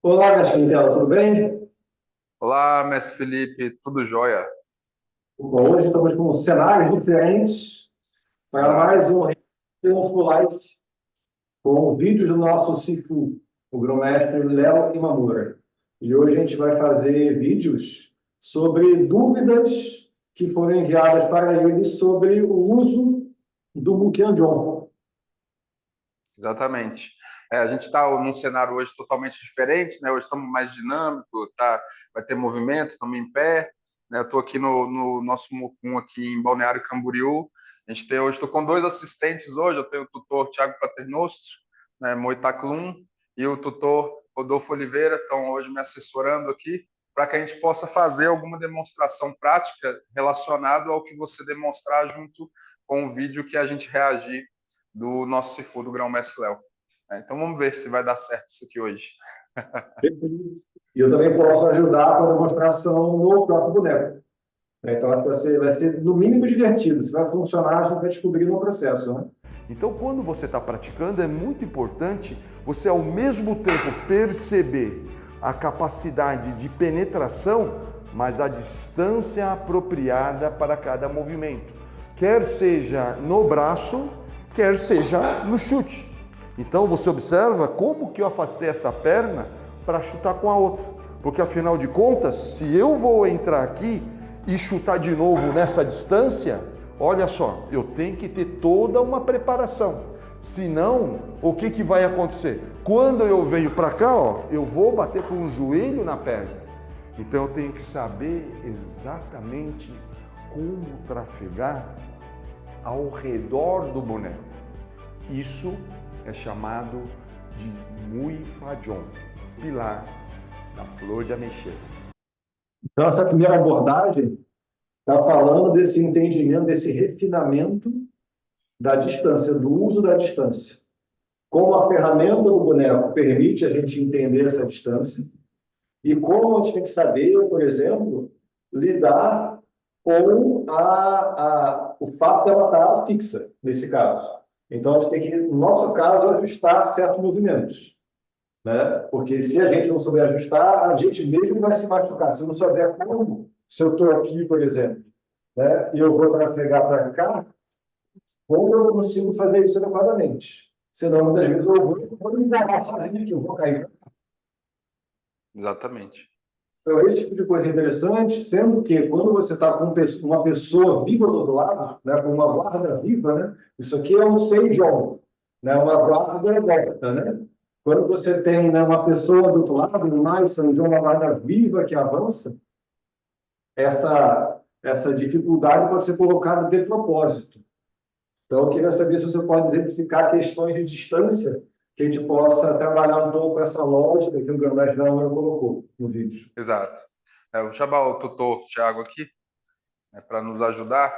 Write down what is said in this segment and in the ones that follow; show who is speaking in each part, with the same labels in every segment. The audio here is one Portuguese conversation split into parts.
Speaker 1: Olá, Gastão, tudo bem?
Speaker 2: Olá, mestre Felipe, tudo jóia?
Speaker 1: Bom, hoje estamos com cenários diferentes para
Speaker 2: Exato,
Speaker 1: mais um Triunfo Live com vídeos do nosso Sifu, o grão-mestre Léo Imamura. E hoje a gente vai fazer vídeos sobre dúvidas que foram enviadas para ele sobre o uso do Mukianjon.
Speaker 2: exatamente. A gente está num cenário hoje totalmente diferente, né? Hoje estamos mais dinâmico, tá? Vai ter movimento, estamos em pé, né? Eu estou aqui no nosso Mucum aqui em Balneário Camboriú. A gente tem hoje, estou com dois assistentes hoje. Eu tenho o tutor Thiago Paternostro, né? Moitaclum, e o tutor Rodolfo Oliveira estão hoje me assessorando aqui para que a gente possa fazer alguma demonstração prática relacionada ao que você demonstrar junto com o vídeo que a gente reagir do nosso Sifu do Grão-Mestre Léo. Então vamos ver se vai dar certo isso aqui hoje.
Speaker 1: E eu também posso ajudar com a demonstração no próprio boneco. Então, acho que vai ser, no mínimo, divertido. Se vai funcionar, a gente vai descobrir no processo, né?
Speaker 3: Então, quando você está praticando, é muito importante você, ao mesmo tempo, perceber a capacidade de penetração, mas a distância apropriada para cada movimento. Quer seja no braço, quer seja no chute. Então, você observa como que eu afastei essa perna para chutar com a outra. Porque, afinal de contas, se eu vou entrar aqui e chutar de novo nessa distância, olha só, eu tenho que ter toda uma preparação. Senão, o que vai acontecer? Quando eu venho para cá, ó, eu vou bater com o joelho na perna. Então eu tenho que saber exatamente como trafegar ao redor do boneco. Isso é chamado de Mui Fajon, pilar da flor de ameixeira.
Speaker 1: Então, essa primeira abordagem está falando desse entendimento, desse refinamento da distância, do uso da distância. Como a ferramenta do boneco permite a gente entender essa distância e como a gente tem que saber, por exemplo, lidar com o fato dela estar fixa, nesse caso. Então, a gente tem que, no nosso caso, ajustar certos movimentos, né? Porque se a gente não souber ajustar, a gente mesmo vai se machucar. Se eu não souber como, se eu estou aqui, por exemplo, né, e eu vou trafegar para cá, como eu consigo fazer isso adequadamente? Senão, muitas vezes, eu vou me enganar sozinho aqui, eu vou cair.
Speaker 2: Exatamente.
Speaker 1: Então, esse tipo de coisa é interessante, sendo que quando você está com uma pessoa viva do outro lado, né, com uma guarda viva, né, isso aqui é um seijon, né, uma guarda morta, né? Quando você tem, né, uma pessoa do outro lado, um mais seijon, uma guarda viva que avança, essa dificuldade pode ser colocada de propósito. Então, eu queria saber se você pode exemplificar questões de distância que a gente possa trabalhar um pouco essa lógica que o Gambás Câmara colocou no vídeo.
Speaker 2: Exato. Vou chamar o tutor Thiago aqui, né, para nos ajudar.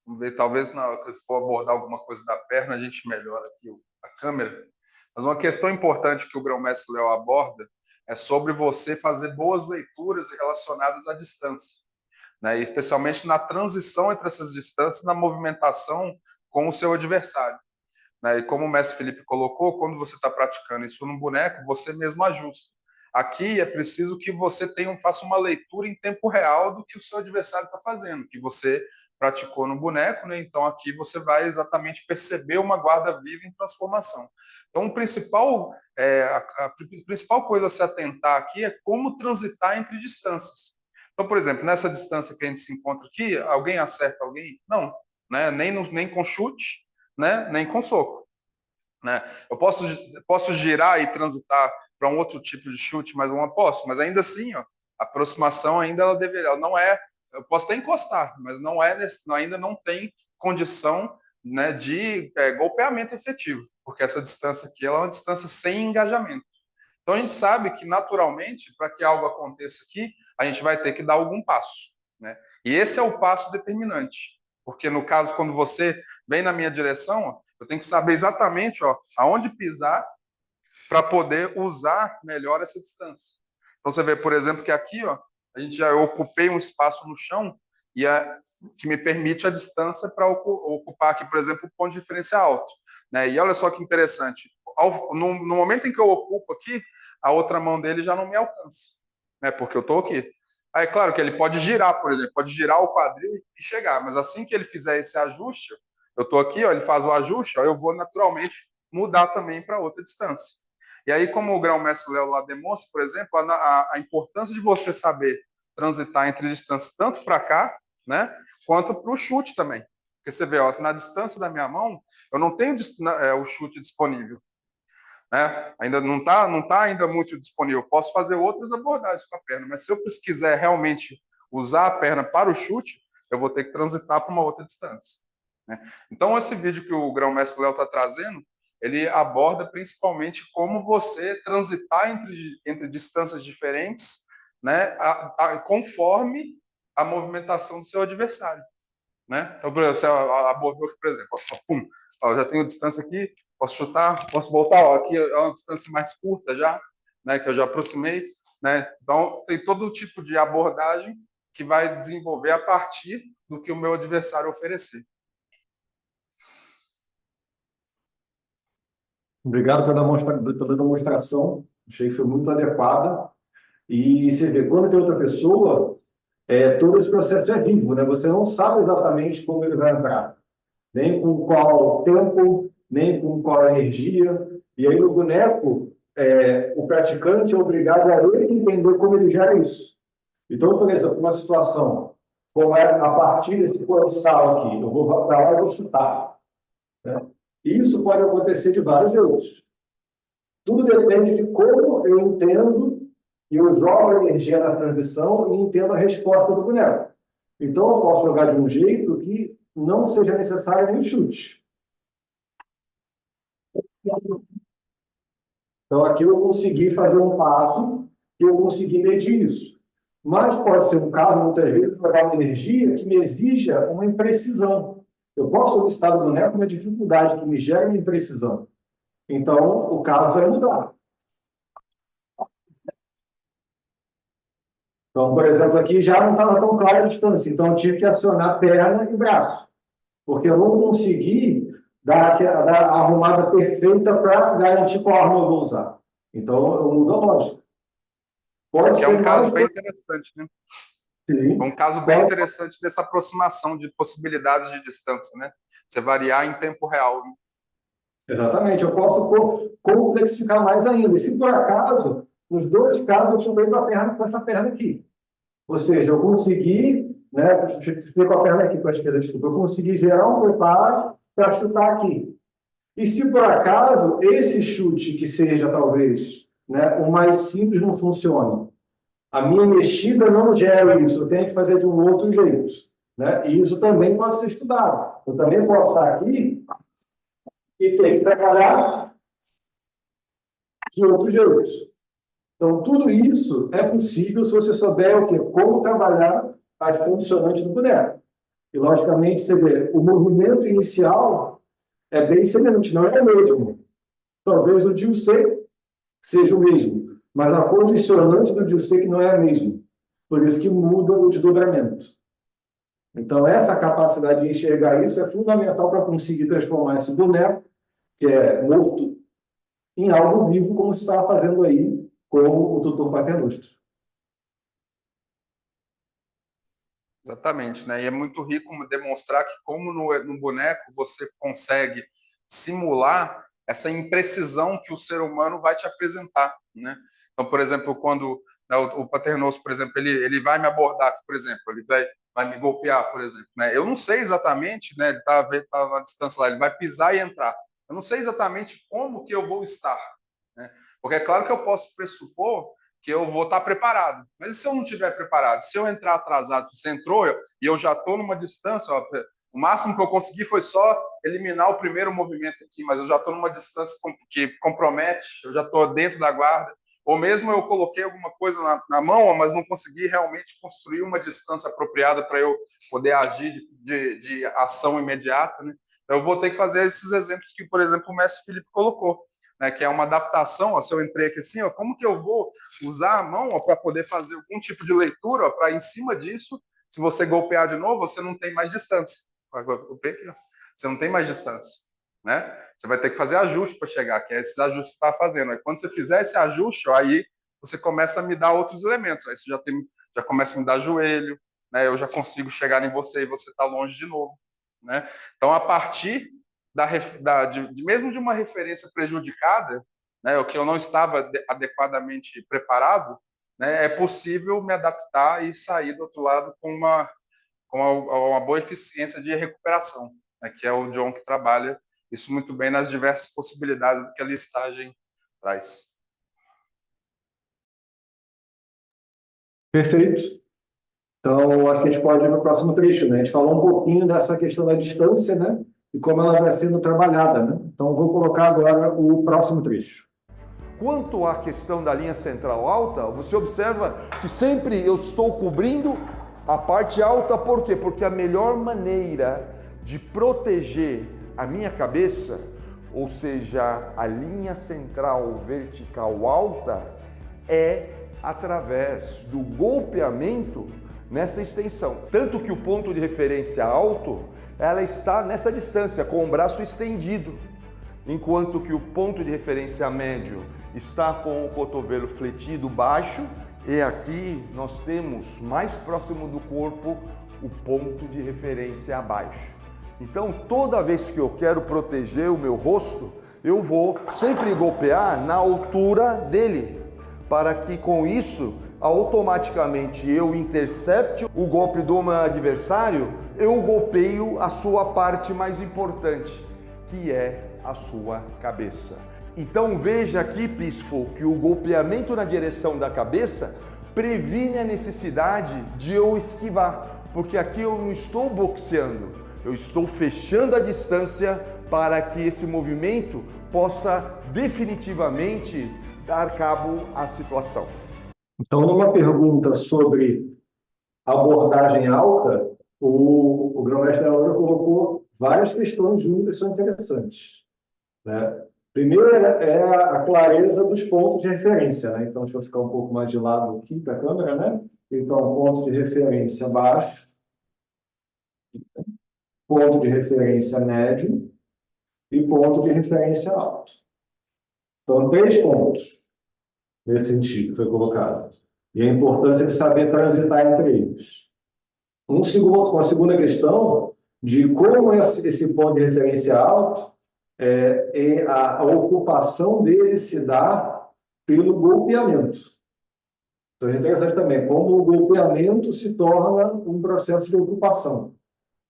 Speaker 2: Vamos ver, talvez na hora que for abordar alguma coisa da perna, a gente melhora aqui a câmera. Mas uma questão importante que o grão-mestre Léo aborda é sobre você fazer boas leituras relacionadas à distância, né? E especialmente na transição entre essas distâncias, na movimentação com o seu adversário, né? E como o mestre Felipe colocou, quando você está praticando isso no boneco, você mesmo ajusta. Aqui é preciso que você faça uma leitura em tempo real do que o seu adversário está fazendo, que você praticou no boneco, né? Então aqui você vai exatamente perceber uma guarda viva em transformação. Então a principal coisa a se atentar aqui é como transitar entre distâncias. Então, por exemplo, nessa distância que a gente se encontra aqui, alguém acerta alguém? Não, né? Nem com chute, né? Nem com soco, né? Eu posso girar e transitar para um outro tipo de chute, mas eu não posso. Mas ainda assim, ó, a aproximação ainda ela não é. Eu posso até encostar, mas não é ainda não tem condição, né, de golpeamento efetivo, porque essa distância aqui ela é uma distância sem engajamento. Então a gente sabe que naturalmente, para que algo aconteça aqui, a gente vai ter que dar algum passo, né? E esse é o passo determinante, porque no caso quando você vem na minha direção, ó, eu tenho que saber exatamente, ó, aonde pisar para poder usar melhor essa distância. Então você vê, por exemplo, que aqui, ó, a gente já ocupei um espaço no chão que me permite a distância para ocupar aqui, por exemplo, o ponto de referência alto, né? E olha só que interessante, no momento em que eu ocupo aqui, a outra mão dele já não me alcança, né? Porque eu estou aqui. Aí, claro que ele pode girar, por exemplo, pode girar o quadril e chegar, mas assim que ele fizer esse ajuste, eu estou aqui, ó, ele faz o ajuste, ó, eu vou naturalmente mudar também para outra distância. E aí, como o grão-mestre Léo lá demonstra, por exemplo, a importância de você saber transitar entre distâncias tanto para cá, né, quanto para o chute também. Porque você vê, ó, na distância da minha mão, eu não tenho o chute disponível, né? Ainda não tá ainda muito disponível. Posso fazer outras abordagens com a perna, mas se eu quiser realmente usar a perna para o chute, eu vou ter que transitar para uma outra distância, né? Então, esse vídeo que o grão-mestre Léo está trazendo, ele aborda principalmente como você transitar entre distâncias diferentes, né, conforme a movimentação do seu adversário, né? Então, por exemplo, você abordou aqui, por exemplo, ó, pum, ó, já tenho distância aqui, posso chutar, posso voltar, ó, aqui é uma distância mais curta já, né, que eu já aproximei, né? Então, tem todo tipo de abordagem que vai desenvolver a partir do que o meu adversário oferecer.
Speaker 1: Obrigado pela demonstração. Achei que foi muito adequada. E você vê, quando tem outra pessoa, todo esse processo é vivo, né? Você não sabe exatamente como ele vai entrar, nem com qual tempo, nem com qual energia. E aí, no boneco, o praticante é obrigado a ele entender como ele gera isso. Então, por exemplo, uma situação como é a partir desse coração aqui, eu vou para lá e vou chutar, né? Isso pode acontecer de vários jeitos. Tudo depende de como eu entendo e eu jogo a energia na transição e entendo a resposta do boneco. Então, eu posso jogar de um jeito que não seja necessário nem chute. Então, aqui eu consegui fazer um passo e eu consegui medir isso. Mas pode ser um caso, muitas vezes, jogar uma energia que me exija uma imprecisão. Eu posso solicitar do boneco uma dificuldade que me gera uma imprecisão. Então, o caso vai mudar. Então, por exemplo, aqui já não estava tão clara a distância, então eu tive que acionar perna e braço, porque eu não consegui dar a arrumada perfeita para garantir qual arma eu vou usar. Então, eu mudo a lógica. Pode
Speaker 2: Que é
Speaker 1: ser
Speaker 2: um caso
Speaker 1: mais...
Speaker 2: bem interessante, né?
Speaker 1: Sim.
Speaker 2: É um caso bem interessante dessa aproximação de possibilidades de distância, né? Você variar em tempo real, né?
Speaker 1: Exatamente, eu posso complexificar mais ainda. E se por acaso, nos dois casos, eu chutei com a perna com essa perna aqui. Ou seja, eu consegui, né, chutei com a perna aqui, com a esquerda, desculpa, eu consegui gerar um preparo para chutar aqui. E se por acaso esse chute que seja, talvez, né, o mais simples não funcione, a minha mexida não gera isso, eu tenho que fazer de um outro jeito, né? E isso também pode ser estudado. Eu também posso estar aqui e ter que trabalhar de outros jeitos. Então, tudo isso é possível se você souber o quê? Como trabalhar as condicionantes do boneco. E, logicamente, você vê, o movimento inicial é bem semelhante, não é o mesmo. Talvez o Dilsei seja o mesmo, mas a condicionante do Dilsei não é a mesma. Por isso que muda o desdobramento. Então, essa capacidade de enxergar isso é fundamental para conseguir transformar esse boneco, que é morto, em algo vivo, como se estava fazendo aí com o tutor paternostro.
Speaker 2: Exatamente, né? E é muito rico demonstrar que, como no boneco, você consegue simular essa imprecisão que o ser humano vai te apresentar, né? Então, por exemplo, quando, né, o paternosto, por exemplo, ele vai me abordar, por exemplo, ele vai me golpear, por exemplo, né? Eu não sei exatamente, né? Ele tá na distância lá, ele vai pisar e entrar. Eu não sei exatamente como que eu vou estar, né? Porque é claro que eu posso pressupor que eu vou estar preparado. Mas e se eu não estiver preparado? Se eu entrar atrasado, você entrou e eu já estou numa distância, ó, o máximo que eu consegui foi só eliminar o primeiro movimento aqui, mas eu já estou numa distância que compromete, eu já estou dentro da guarda. Ou mesmo eu coloquei alguma coisa na mão, mas não consegui realmente construir uma distância apropriada para eu poder agir de ação imediata, né? Então, eu vou ter que fazer esses exemplos que, por exemplo, o mestre Felipe colocou, né, que é uma adaptação. Ó, se eu entrei aqui assim, ó, como que eu vou usar a mão para poder fazer algum tipo de leitura para, em cima disso, se você golpear de novo, você não tem mais distância. Você não tem mais distância. né? Você vai ter que fazer ajuste para chegar, que é esses ajustes que você está fazendo. Aí, quando você fizer esse ajuste, ó, aí você começa a me dar outros elementos. Aí você já começa a me dar joelho, né? Eu já consigo chegar em você e você está longe de novo, né? Então, a partir mesmo de uma referência prejudicada, né, o que eu não estava adequadamente preparado, né, é possível me adaptar e sair do outro lado com uma boa eficiência de recuperação, né, que é o John que trabalha isso muito bem nas diversas possibilidades que a listagem traz.
Speaker 1: Perfeito. Então, acho que a gente pode ir para o próximo trecho, né? A gente falou um pouquinho dessa questão da distância, né? E como ela vai sendo trabalhada, né? Então, vou colocar agora o próximo trecho.
Speaker 3: Quanto à questão da linha central alta, você observa que sempre eu estou cobrindo a parte alta, por quê? Porque a melhor maneira de proteger a minha cabeça, ou seja, a linha central vertical alta, é através do golpeamento nessa extensão. Tanto que o ponto de referência alto, ela está nessa distância, com o braço estendido, enquanto que o ponto de referência médio está com o cotovelo fletido baixo, e aqui nós temos mais próximo do corpo o ponto de referência abaixo. Então, toda vez que eu quero proteger o meu rosto, eu vou sempre golpear na altura dele, para que com isso, automaticamente eu intercepte o golpe do meu adversário, eu golpeio a sua parte mais importante, que é a sua cabeça. Então veja aqui, Peaceful, que o golpeamento na direção da cabeça previne a necessidade de eu esquivar, porque aqui eu não estou boxeando, eu estou fechando a distância para que esse movimento possa definitivamente dar cabo à situação.
Speaker 1: Então, numa pergunta sobre abordagem alta, o grão-mestre da Laura colocou várias questões juntas que são interessantes, né? Primeiro é a clareza dos pontos de referência, né? Então, deixa eu ficar um pouco mais de lado aqui da câmera, né? Então, ponto de referência baixo, ponto de referência médio e ponto de referência alto. Então, 3 pontos nesse sentido foi colocado. E a importância de saber transitar entre eles. Uma segunda questão de como esse ponto de referência alto a ocupação dele se dá pelo golpeamento. Então, é interessante também como o golpeamento se torna um processo de ocupação,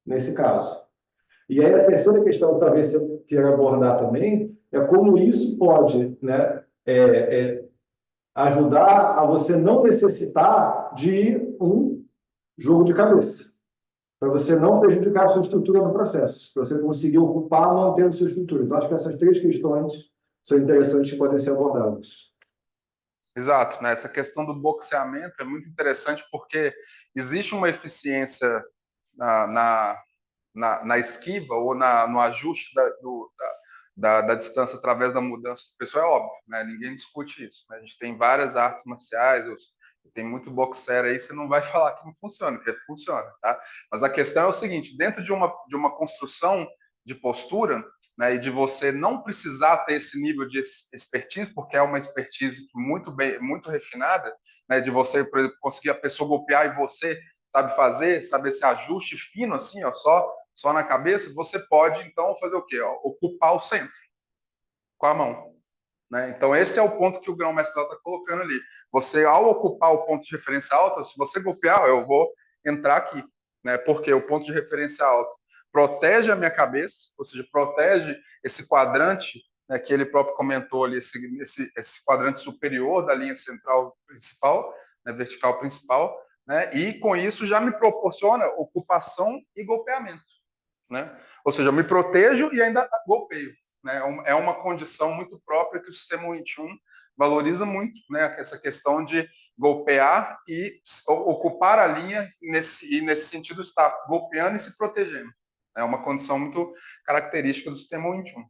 Speaker 1: nesse caso. E aí a terceira questão, que talvez eu queira abordar também, é como isso pode, né, ajudar a você não necessitar de um jogo de cabeça, para você não prejudicar a sua estrutura no processo, para você conseguir ocupar mantendo sua estrutura. Então, acho que essas 3 questões são interessantes e podem ser abordadas.
Speaker 2: Exato, né? Essa questão do boxeamento é muito interessante porque existe uma eficiência na esquiva ou no ajuste da distância através da mudança do pessoal, é óbvio, né? Ninguém discute isso, né? A gente tem várias artes marciais, tem muito boxer aí, você não vai falar que não funciona, porque funciona, tá? Mas a questão é o seguinte, dentro de uma construção de postura, né, e de você não precisar ter esse nível de expertise, porque é uma expertise muito refinada, né, de você, por exemplo, conseguir a pessoa golpear e você sabe esse ajuste fino assim, ó, só na cabeça, você pode então fazer o quê? Ó, ocupar o centro com a mão, né? Então esse é o ponto que o grão-mestre está colocando ali. Você, ao ocupar o ponto de referência alto, se você golpear, eu vou entrar aqui, né? Porque o ponto de referência alto protege a minha cabeça, ou seja, protege esse quadrante, né, que ele próprio comentou ali, esse quadrante superior da linha central principal, né, vertical principal, né? E com isso já me proporciona ocupação e golpeamento, né? Ou seja, eu me protejo e ainda golpeio, né? É uma condição muito própria que o sistema Wing Chun valoriza muito, né? Essa questão de golpear e ocupar a linha e nesse sentido está golpeando e se protegendo. É uma condição muito característica do sistema Wing Chun,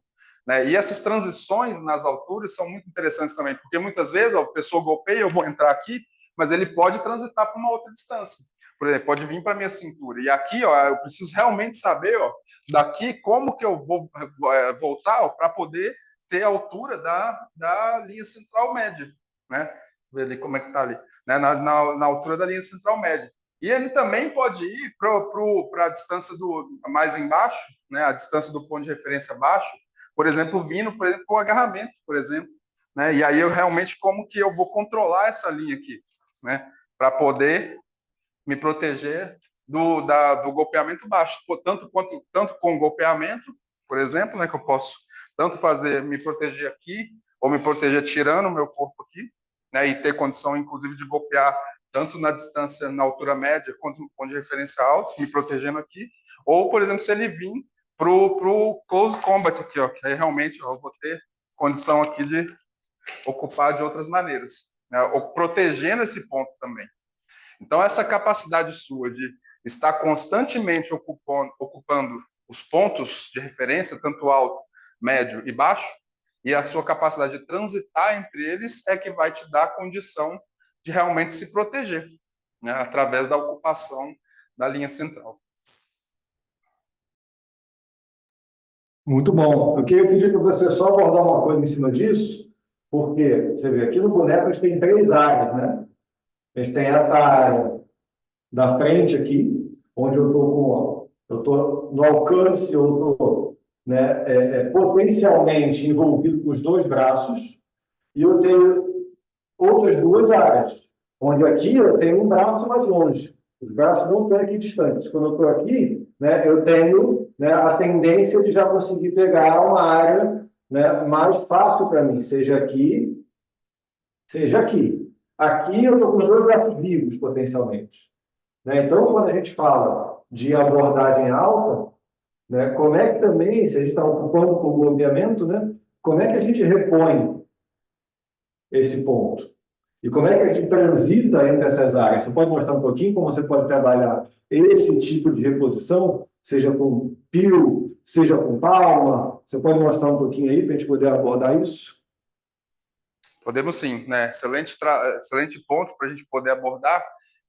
Speaker 2: né? E essas transições nas alturas são muito interessantes também, porque muitas vezes a pessoa golpeia, eu vou entrar aqui, mas ele pode transitar para uma outra distância. por exemplo, pode vir para minha cintura. E aqui, ó, eu preciso realmente saber, ó, daqui como que eu vou voltar para poder ter a altura da linha central média, né? Ver ali como é que está ali, né? Na altura da linha central média. E ele também pode ir para a distância mais embaixo, né? A distância do ponto de referência abaixo, por exemplo, vindo, por exemplo, o agarramento, por exemplo, né? E aí eu realmente como que eu vou controlar essa linha aqui, né? Para poder me proteger do golpeamento baixo, tanto com golpeamento, por exemplo, né? Que eu posso tanto me proteger aqui ou me proteger tirando o meu corpo aqui, né? E ter condição, inclusive, de golpear tanto na distância, na altura média, quanto no ponto de referência alto, me protegendo aqui, ou, por exemplo, se ele vir pro close combat aqui, ó, que aí realmente eu vou ter condição aqui de ocupar de outras maneiras, né, ou protegendo esse ponto também. Então, essa capacidade sua de estar constantemente ocupando os pontos de referência, tanto alto, médio e baixo, e a sua capacidade de transitar entre eles é que vai te dar a condição de realmente se proteger, né, através da ocupação da linha central.
Speaker 1: Muito bom. Eu queria pedir para você só abordar uma coisa em cima disso, porque você vê aqui no boneco a gente tem 3 áreas, né? A gente tem essa área da frente aqui, onde eu estou no alcance, eu estou, né, potencialmente envolvido com os 2 braços, e eu tenho outras 2 áreas, onde aqui eu tenho um braço mais longe. Os braços não estão aqui distantes. Quando eu estou aqui, né, eu tenho, né, a tendência de já conseguir pegar uma área, né, mais fácil para mim, seja aqui, seja aqui. Aqui eu estou com os 2 braços vivos, potencialmente. Né? Então, quando a gente fala de abordagem alta, né, como é que também, se a gente está ocupando com o golpeamento, né, como é que a gente repõe esse ponto? E como é que a gente transita entre essas áreas? Você pode mostrar um pouquinho como você pode trabalhar esse tipo de reposição, seja com pio, seja com palma? Você pode mostrar um pouquinho aí para a gente poder abordar isso?
Speaker 2: Podemos sim, né? Excelente ponto para a gente poder abordar,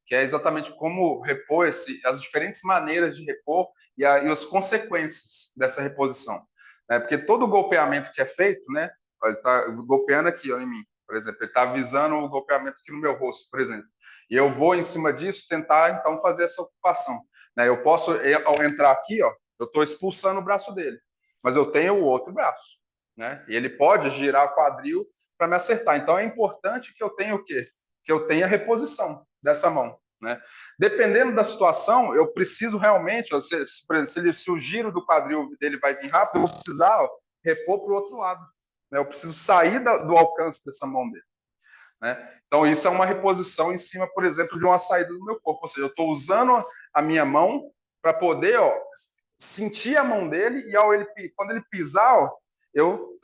Speaker 2: que é exatamente como repor as diferentes maneiras de repor e as consequências dessa reposição. Né? Porque todo golpeamento que é feito, né? Ele está golpeando aqui, ó, em mim, por exemplo, ele está visando o golpeamento aqui no meu rosto, por exemplo. E eu vou, em cima disso, tentar, então, fazer essa ocupação. Né? Eu posso, ao entrar aqui, ó, eu estou expulsando o braço dele, mas eu tenho o outro braço. Né? E ele pode girar o quadril para me acertar. Então, é importante que eu tenha o quê? Que eu tenha a reposição dessa mão. Né? Dependendo da situação, eu preciso realmente, ó, se o giro do quadril dele vai vir rápido, eu vou precisar, ó, repor para o outro lado. Né? Eu preciso sair do alcance dessa mão dele. Né? Então, isso é uma reposição em cima, por exemplo, de uma saída do meu corpo. Ou seja, eu estou usando a minha mão para poder, ó, sentir a mão dele e quando ele pisar, ó, eu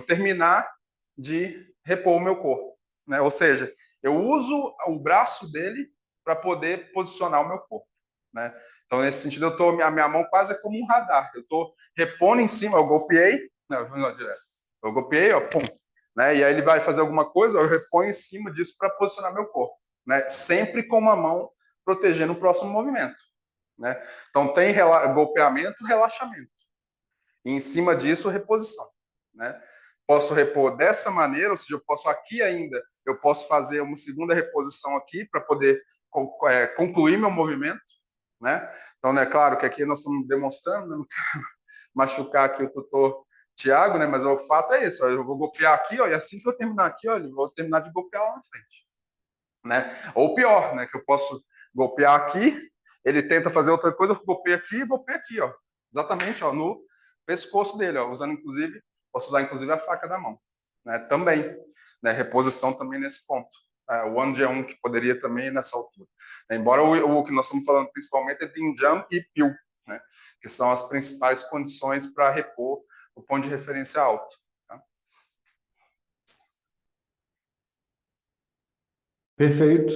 Speaker 2: terminar de repor o meu corpo. Né? Ou seja, eu uso o braço dele para poder posicionar o meu corpo. Né? Então, nesse sentido, a minha mão quase é como um radar. Eu estou repondo em cima, eu golpeei, não, direto. Eu golpeei, ó, pum. Né? E aí ele vai fazer alguma coisa, eu reponho em cima disso para posicionar meu corpo. Né? Sempre com uma mão protegendo o próximo movimento. Né? Então, tem golpeamento, relaxamento. E em cima disso, reposição. Né? Posso repor dessa maneira, ou seja, eu posso aqui ainda, eu posso fazer uma segunda reposição aqui para poder concluir meu movimento. Né? Então, é claro que aqui nós estamos demonstrando, né? Não quero machucar aqui o tutor Tiago, né? Mas o fato é isso, ó, eu vou golpear aqui, ó, e assim que eu terminar aqui, ó, eu vou terminar de golpear lá na frente. Né? Ou pior, né? Que eu posso golpear aqui, ele tenta fazer outra coisa, eu golpeio aqui e golpeio aqui, ó. Exatamente, ó, no pescoço dele, ó, posso usar inclusive a faca da mão. Né? Também, né? Reposição também nesse ponto. O 1G1 que poderia também nessa altura. Embora o que nós estamos falando principalmente é de jump e peel, né? Que são as principais condições para repor o ponto de referência alto. Tá?
Speaker 1: Perfeito.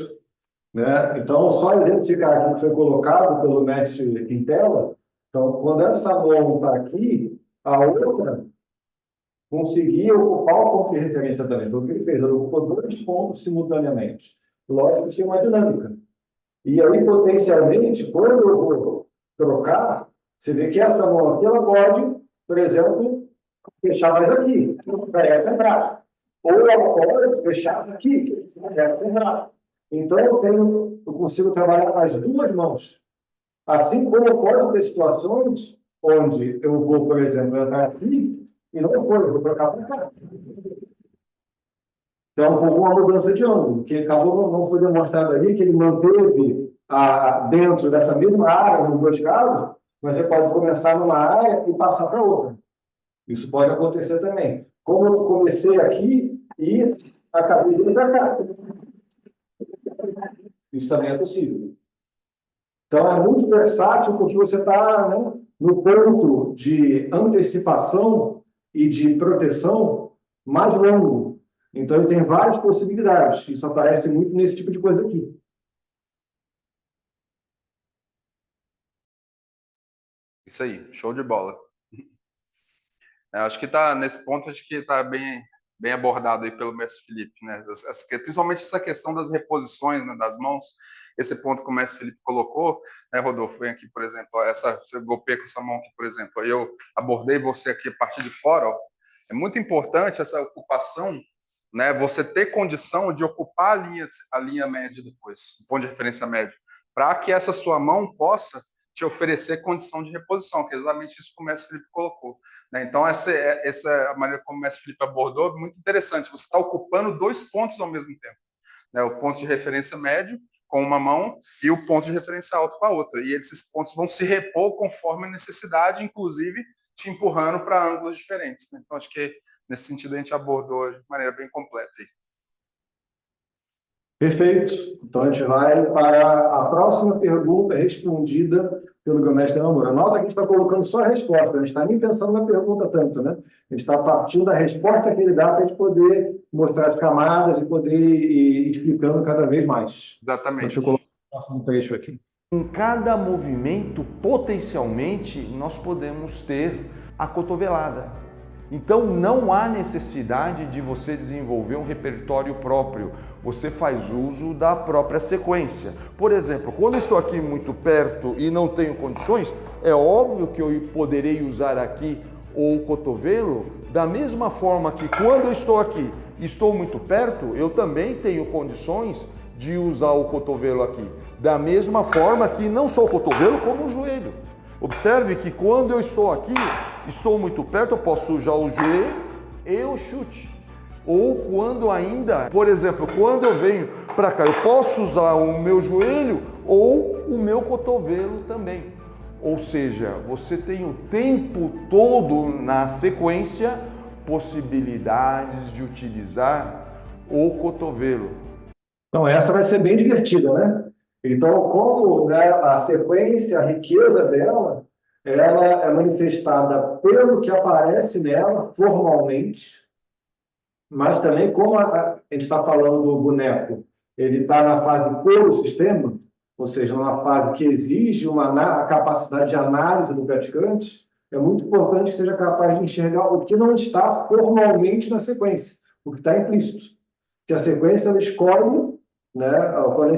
Speaker 1: Né? Então, só exemplificar aqui que foi colocado pelo mestre em tela. Então, quando essa mão está aqui, a outra conseguia ocupar o ponto de referência também. Foi o que ele fez, ele ocupou 2 pontos simultaneamente. Lógico que tinha uma dinâmica. E aí, potencialmente, quando eu vou trocar, você vê que essa mão aqui, ela pode, por exemplo, fechar mais aqui, para essa entrada. Ou ela pode fechar aqui, para essa entrada. Então, eu consigo trabalhar as duas mãos. Assim como pode ter situações onde eu vou, por exemplo, entrar aqui e não vou, eu vou trocar para cá. Então, houve uma mudança de ângulo, que acabou não foi demonstrado ali que ele manteve dentro dessa mesma área, nos dois casos, mas você pode começar numa área e passar para outra. Isso pode acontecer também. Como eu comecei aqui e acabei de ir para cá. Isso também é possível. Então, é muito versátil porque você está, né, no ponto de antecipação e de proteção mais longo. Então, ele tem várias possibilidades. Isso aparece muito nesse tipo de coisa aqui.
Speaker 2: Isso aí, show de bola. Acho que está nesse ponto, acho que está bem abordado aí pelo mestre Felipe, né? Principalmente essa questão das reposições, né, das mãos, esse ponto que o mestre Felipe colocou, né, Rodolfo? Vem aqui, por exemplo, você golpeia com essa mão aqui, por exemplo, aí eu abordei você aqui a partir de fora, ó. É muito importante essa ocupação, né? Você ter condição de ocupar a linha média depois, o ponto de referência médio, para que essa sua mão possa te oferecer condição de reposição, que é exatamente isso que o mestre Felipe colocou. Né? Então, essa é a maneira como o mestre Felipe abordou, muito interessante. Você está ocupando dois pontos ao mesmo tempo. Né? O ponto de referência médio com uma mão e o ponto de referência alto com a outra. E esses pontos vão se repor conforme a necessidade, inclusive te empurrando para ângulos diferentes. Né? Então, acho que nesse sentido a gente abordou de maneira bem completa. Aí.
Speaker 1: Perfeito. Então, a gente vai para a próxima pergunta respondida pelo Grão-Mestre Namura. Nota que a gente está colocando só a resposta, a gente está nem pensando na pergunta tanto, né? A gente está partindo da resposta que ele dá para a gente poder mostrar as camadas e poder ir explicando cada vez mais.
Speaker 2: Exatamente.
Speaker 1: Então, deixa eu colocar o próximo trecho aqui.
Speaker 3: Em cada movimento, potencialmente, nós podemos ter a cotovelada. Então não há necessidade de você desenvolver um repertório próprio, você faz uso da própria sequência. Por exemplo, quando eu estou aqui muito perto e não tenho condições, é óbvio que eu poderei usar aqui o cotovelo da mesma forma que quando eu estou aqui e estou muito perto, eu também tenho condições de usar o cotovelo aqui. Da mesma forma que não só o cotovelo, como o joelho. Observe que quando eu estou aqui, estou muito perto, eu posso usar o joelho e o chute. Ou quando ainda, por exemplo, quando eu venho para cá, eu posso usar o meu joelho ou o meu cotovelo também. Ou seja, você tem o tempo todo na sequência possibilidades de utilizar o cotovelo.
Speaker 1: Então, essa vai ser bem divertida, né? Então, como, né, a sequência, a riqueza dela, ela é manifestada pelo que aparece nela formalmente, mas também como a gente está falando do boneco, ele está na fase pelo sistema, ou seja, numa fase que exige a capacidade de análise do praticante, é muito importante que seja capaz de enxergar o que não está formalmente na sequência, o que está implícito. Que a sequência ela escolhe, né, quando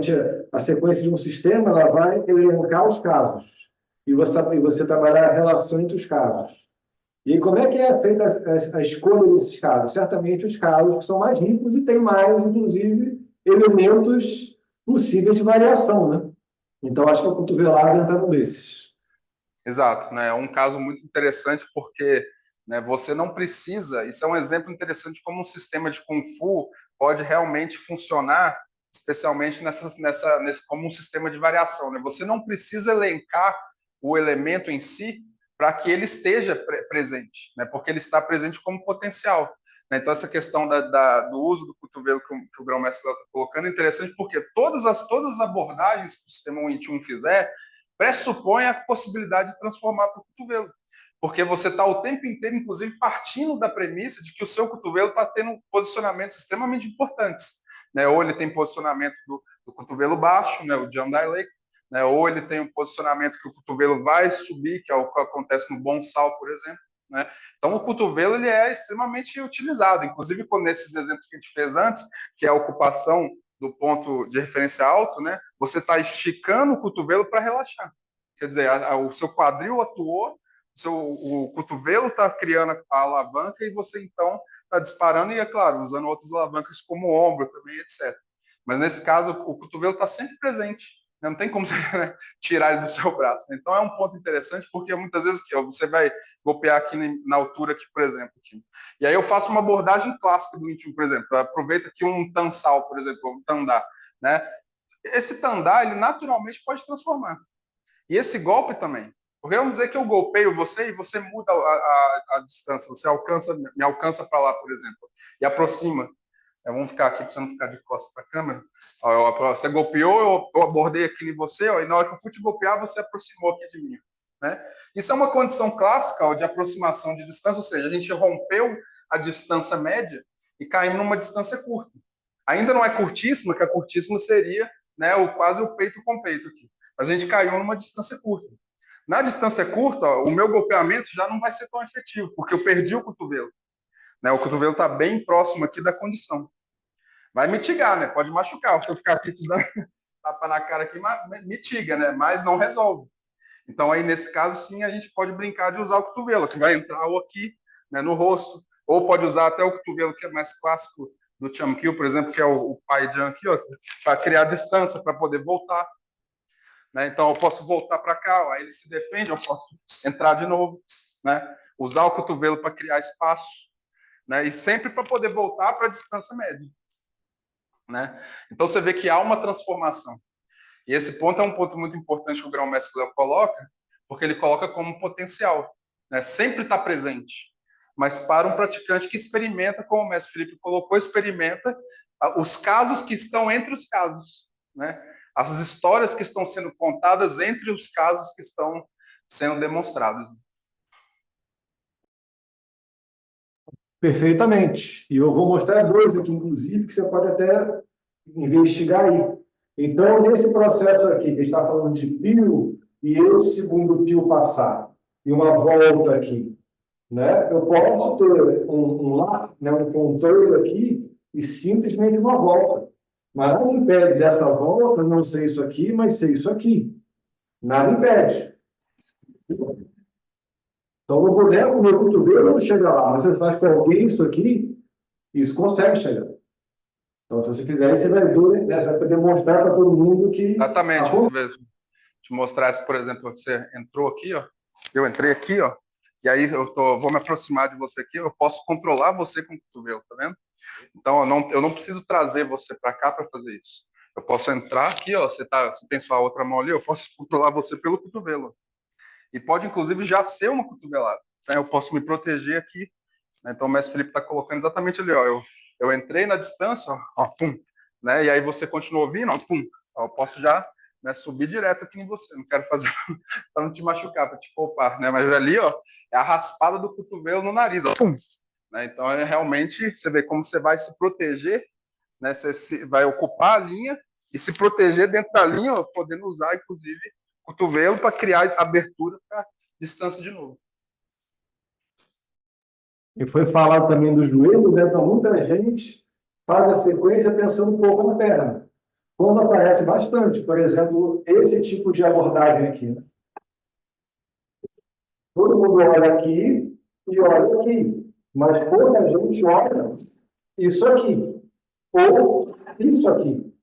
Speaker 1: a sequência de um sistema, ela vai elencar os casos e você trabalhar a relação entre os casos. E como é que é feita a escolha desses casos? Certamente os casos que são mais ricos e têm mais, inclusive, elementos possíveis de variação, né? Então, acho que a cotovelada entra num desses.
Speaker 2: Exato, né? É um caso muito interessante porque, né, você não precisa, isso é um exemplo interessante de como um sistema de Kung Fu pode realmente funcionar, especialmente como um sistema de variação. Né? Você não precisa elencar o elemento em si para que ele esteja presente, né? Porque ele está presente como potencial. Né? Então, essa questão do uso do cotovelo que o grão-mestre está colocando é interessante porque todas as abordagens que o sistema Wing Chun fizer pressupõe a possibilidade de transformar para o cotovelo. Porque você está o tempo inteiro, inclusive, partindo da premissa de que o seu cotovelo está tendo posicionamentos extremamente importantes. Né? Ou ele tem posicionamento do cotovelo baixo, né? O Jump Dialect, né? Ou ele tem um posicionamento que o cotovelo vai subir, que é o que acontece no bonsal, por exemplo. Né? Então, o cotovelo ele é extremamente utilizado, inclusive nesses exemplos que a gente fez antes, que é a ocupação do ponto de referência alto, né? você está esticando o cotovelo para relaxar. Quer dizer, o seu quadril atuou, o cotovelo está criando a alavanca e você, então, está disparando e, é claro, usando outras alavancas como o ombro também, etc. Mas, nesse caso, o cotovelo está sempre presente. Não tem como você, né, tirar ele do seu braço. Né? Então, é um ponto interessante, porque muitas vezes aqui, ó, você vai golpear aqui na altura, aqui, por exemplo. Aqui. E aí eu faço uma abordagem clássica do 21, por exemplo. Aproveita aqui um tansal, por exemplo, um tandá. Né? Esse tandá, ele naturalmente pode transformar. E esse golpe também. Porque vamos dizer que eu golpeio você e você muda a distância. Você me alcança para lá, por exemplo, e aproxima. Vamos ficar aqui para você não ficar de costas para a câmera. Ó, você golpeou, eu abordei aqui em você, ó, e na hora que eu fui te golpear, você aproximou aqui de mim. Né? Isso é uma condição clássica, ó, de aproximação de distância, ou seja, a gente rompeu a distância média e caímos numa distância curta. Ainda não é curtíssima, que a curtíssima seria, né, quase o peito com peito aqui. Mas a gente caiu numa distância curta. Na distância curta, ó, o meu golpeamento já não vai ser tão efetivo, porque eu perdi o cotovelo. Né? O cotovelo está bem próximo aqui da condição. Vai mitigar, né? Pode machucar. Se eu ficar aqui te dando tapa na cara aqui, mitiga, né? Mas não resolve. Então, aí, nesse caso, sim, a gente pode brincar de usar o cotovelo, que vai entrar ou aqui, né, no rosto, ou pode usar até o cotovelo, que é mais clássico do Chamkil, por exemplo, que é o Pai Jan aqui, para criar distância, para poder voltar. Né? Então, eu posso voltar para cá, ó, aí ele se defende, eu posso entrar de novo, né? Usar o cotovelo para criar espaço, né? E sempre para poder voltar para a distância média. Né? Então, você vê que há uma transformação. E esse ponto é um ponto muito importante que o grão-mestre Léo coloca, porque ele coloca como potencial. Né? Sempre está presente. Mas para um praticante que experimenta, como o mestre Felipe colocou, experimenta os casos que estão entre os casos. Né? As histórias que estão sendo contadas entre os casos que estão sendo demonstrados.
Speaker 1: Perfeitamente. E eu vou mostrar dois aqui, inclusive, que você pode até investigar aí. Então, nesse processo aqui, que a gente está falando de pio, e esse segundo pio passar, e uma volta aqui, né? Eu posso ter né, um controle aqui e simplesmente uma volta. Mas nada impede dessa volta não ser isso aqui, mas ser isso aqui. Nada impede. Então, no boneco, o meu cotovelo não chega lá, mas você faz com alguém isso aqui, isso consegue chegar. Então, se você fizer isso, você vai ver, né? Você vai poder mostrar para todo mundo que...
Speaker 2: Exatamente. Te mostrar, por exemplo, você entrou aqui, ó. Eu entrei aqui, ó. E aí vou me aproximar de você aqui, eu posso controlar você com o cotovelo, tá vendo? Então, eu não preciso trazer você para cá para fazer isso. Eu posso entrar aqui, ó. Você tem sua outra mão ali, eu posso controlar você pelo cotovelo. E pode, inclusive, já ser uma cotovelada. Né? Eu posso me proteger aqui. Né? Então, o mestre Felipe está colocando exatamente ali, ó. Eu entrei na distância, ó, pum. Né? E aí você continuou vindo, ó, pum. Ó, eu posso já, né, subir direto aqui em você. Não quero fazer para não te machucar, para te poupar. Né? Mas ali, ó, é a raspada do cotovelo no nariz, ó, pum. Né? Então, realmente, você vê como você vai se proteger, né? Você vai ocupar a linha e se proteger dentro da linha, ó, podendo usar, inclusive, cotovelo para criar abertura para distância de novo.
Speaker 1: E foi falado também do joelho, né? Então, muita gente faz a sequência pensando um pouco na perna. Quando aparece bastante, por exemplo, esse tipo de abordagem aqui. Né? Todo mundo olha aqui e olha aqui, mas pouca gente olha isso aqui, ou isso aqui.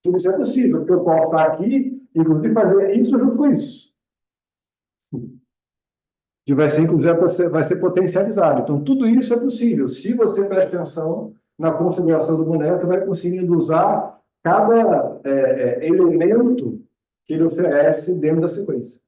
Speaker 1: Tudo isso é possível, porque eu posso estar aqui, inclusive fazer isso junto com isso. Que vai ser, inclusive, vai ser potencializado. Então, tudo isso é possível. Se você presta atenção na configuração do boneco, vai conseguindo usar cada elemento que ele oferece dentro da sequência.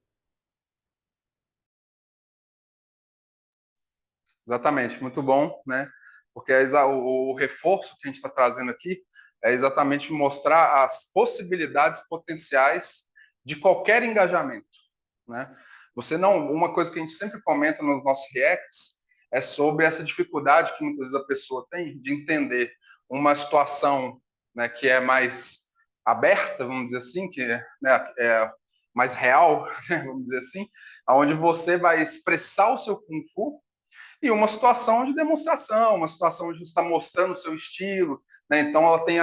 Speaker 2: Exatamente, muito bom, né? Porque o reforço que a gente está trazendo aqui é exatamente mostrar as possibilidades potenciais de qualquer engajamento, né? Uma coisa que a gente sempre comenta nos nossos reacts é sobre essa dificuldade que muitas vezes a pessoa tem de entender uma situação, né, que é mais aberta, vamos dizer assim, que né, é mais real, né, vamos dizer assim, onde você vai expressar o seu Kung Fu e uma situação de demonstração, uma situação onde você está mostrando o seu estilo, né? Então ela tem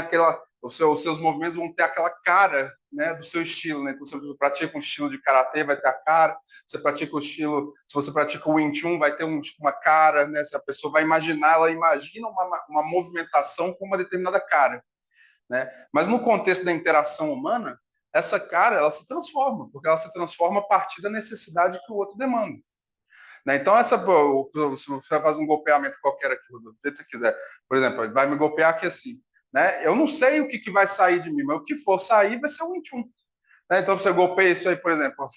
Speaker 2: os seus movimentos vão ter aquela cara, né, do seu estilo, né? Então, se você pratica um estilo de karatê, vai ter a cara. Se você pratica o estilo, se você pratica o Wing Chun, vai ter uma cara, né? Se a pessoa vai imaginar, ela imagina uma movimentação com uma determinada cara, né? Mas no contexto da interação humana, essa cara, ela se transforma, porque ela se transforma a partir da necessidade que o outro demanda. Né? Então, se você vai fazer um golpeamento qualquer aqui, do jeito que você quiser, por exemplo, ele vai me golpear aqui assim, né? Eu não sei o que vai sair de mim, mas o que for sair vai ser o Wing Chun. Né? Então, você golpeia isso aí, por exemplo,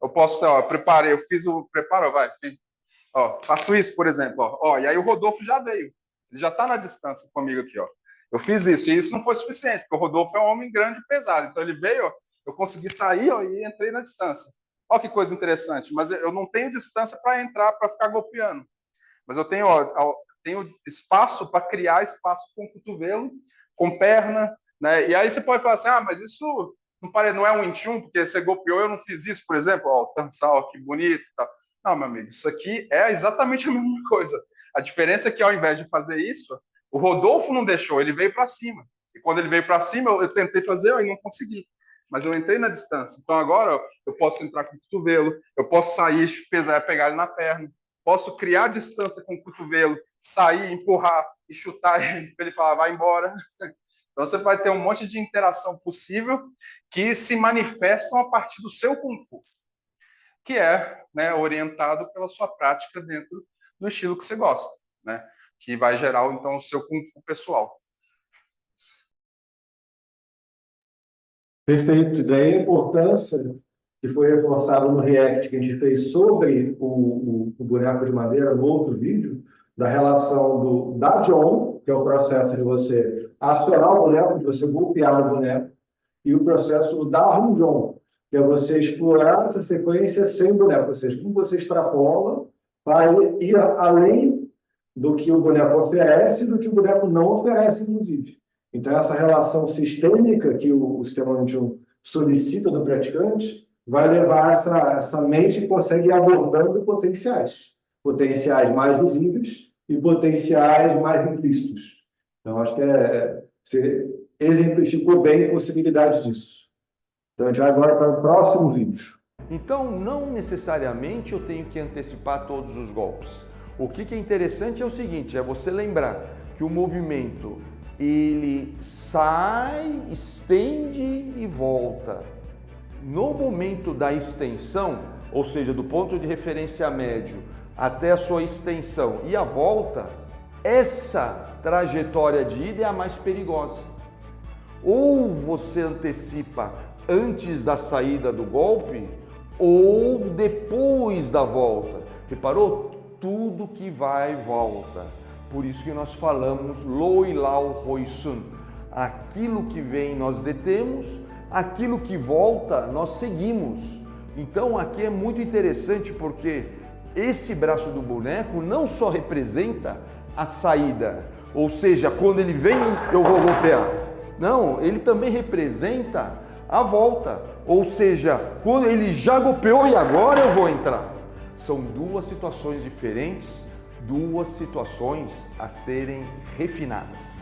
Speaker 2: eu posso, ó, preparei, eu fiz o preparo, vai, ó, faço isso, por exemplo, ó, e aí o Rodolfo já veio, ele já está na distância comigo aqui, ó. Eu fiz isso, e isso não foi suficiente, porque o Rodolfo é um homem grande e pesado, então ele veio, ó, eu consegui sair, ó, e entrei na distância. Olha que coisa interessante, mas eu não tenho distância para entrar, para ficar golpeando. Mas eu tenho, tenho espaço para criar espaço com o cotovelo, com perna, né? E aí você pode falar assim, mas isso não é um Wing Chun, porque você golpeou, eu não fiz isso, por exemplo, ó, o Tansal, que bonito e tal. Não, meu amigo, isso aqui é exatamente a mesma coisa. A diferença é que ao invés de fazer isso, o Rodolfo não deixou, ele veio para cima. E quando ele veio para cima, eu tentei fazer, eu não consegui. Mas eu entrei na distância. Então agora eu posso entrar com o cotovelo, eu posso sair, pegar ele na perna, posso criar distância com o cotovelo, sair, empurrar e chutar ele para ele falar, vai embora. Então você vai ter um monte de interação possível que se manifestam a partir do seu Kung Fu, que é, né, orientado pela sua prática dentro do estilo que você gosta, né? Que vai gerar, então, o seu Kung Fu pessoal.
Speaker 1: Perfeito. E daí a importância que foi reforçada no React que a gente fez sobre o boneco de madeira no outro vídeo, da relação da John, que é o processo de você acionar o boneco, de você golpear o boneco, e o processo do Darhun John, que é você explorar essa sequência sem boneco, ou seja, como você extrapola para ir além do que o boneco oferece e do que o boneco não oferece, inclusive. Então, essa relação sistêmica que o sistema Wing Chun solicita do praticante vai levar essa mente que consegue ir abordando potenciais mais visíveis e potenciais mais implícitos. Então, acho que você exemplificou bem a possibilidade disso. Então, a gente vai agora para o próximo vídeo.
Speaker 3: Então, não necessariamente eu tenho que antecipar todos os golpes. O que é interessante é o seguinte, é você lembrar que o movimento ele sai, estende e volta. No momento da extensão, ou seja, do ponto de referência médio até a sua extensão e a volta, essa trajetória de ida é a mais perigosa. Ou você antecipa antes da saída do golpe, ou depois da volta. Reparou? Tudo que vai volta. Por isso que nós falamos Loi Lao Hoi Sun. Aquilo que vem nós detemos, aquilo que volta nós seguimos. Então aqui é muito interessante porque esse braço do boneco não só representa a saída, ou seja, quando ele vem eu vou golpear. Não, ele também representa a volta, ou seja, quando ele já golpeou e agora eu vou entrar. São duas situações diferentes, duas situações a serem refinadas.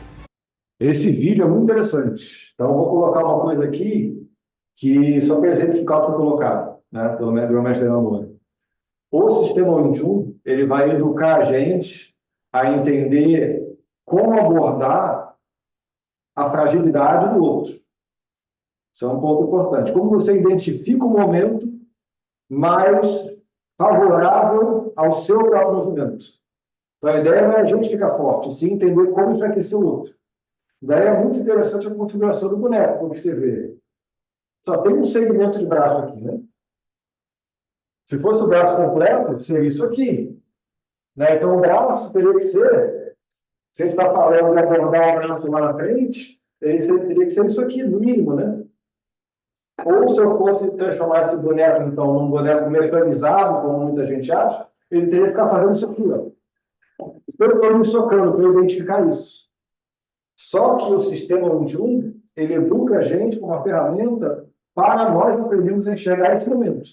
Speaker 1: Esse vídeo é muito interessante. Então, eu vou colocar uma coisa aqui que só para exemplificar o que eu colocar, né? Pelo mestre Namor. O sistema Wing Chun, ele vai educar a gente a entender como abordar a fragilidade do outro. Isso é um ponto importante. Como você identifica o momento mais favorável ao seu próprio movimento. Então, a ideia não é a gente ficar forte, sim entender como enfraquecer o outro. Daí é muito interessante a configuração do boneco, como você vê. Só tem um segmento de braço aqui, né? Se fosse o braço completo, seria isso aqui. Né? Então, o braço teria que ser, se a gente está falando de abordar o braço lá na frente, ele teria que ser isso aqui, no mínimo, né? Ou se eu fosse transformar esse boneco, então, num boneco mecanizado, como muita gente acha, ele teria que ficar fazendo isso aqui, ó. Eu estou me socando para identificar isso. Só que o sistema Wing Chun, ele educa a gente com uma ferramenta para nós aprendermos a enxergar esse momento.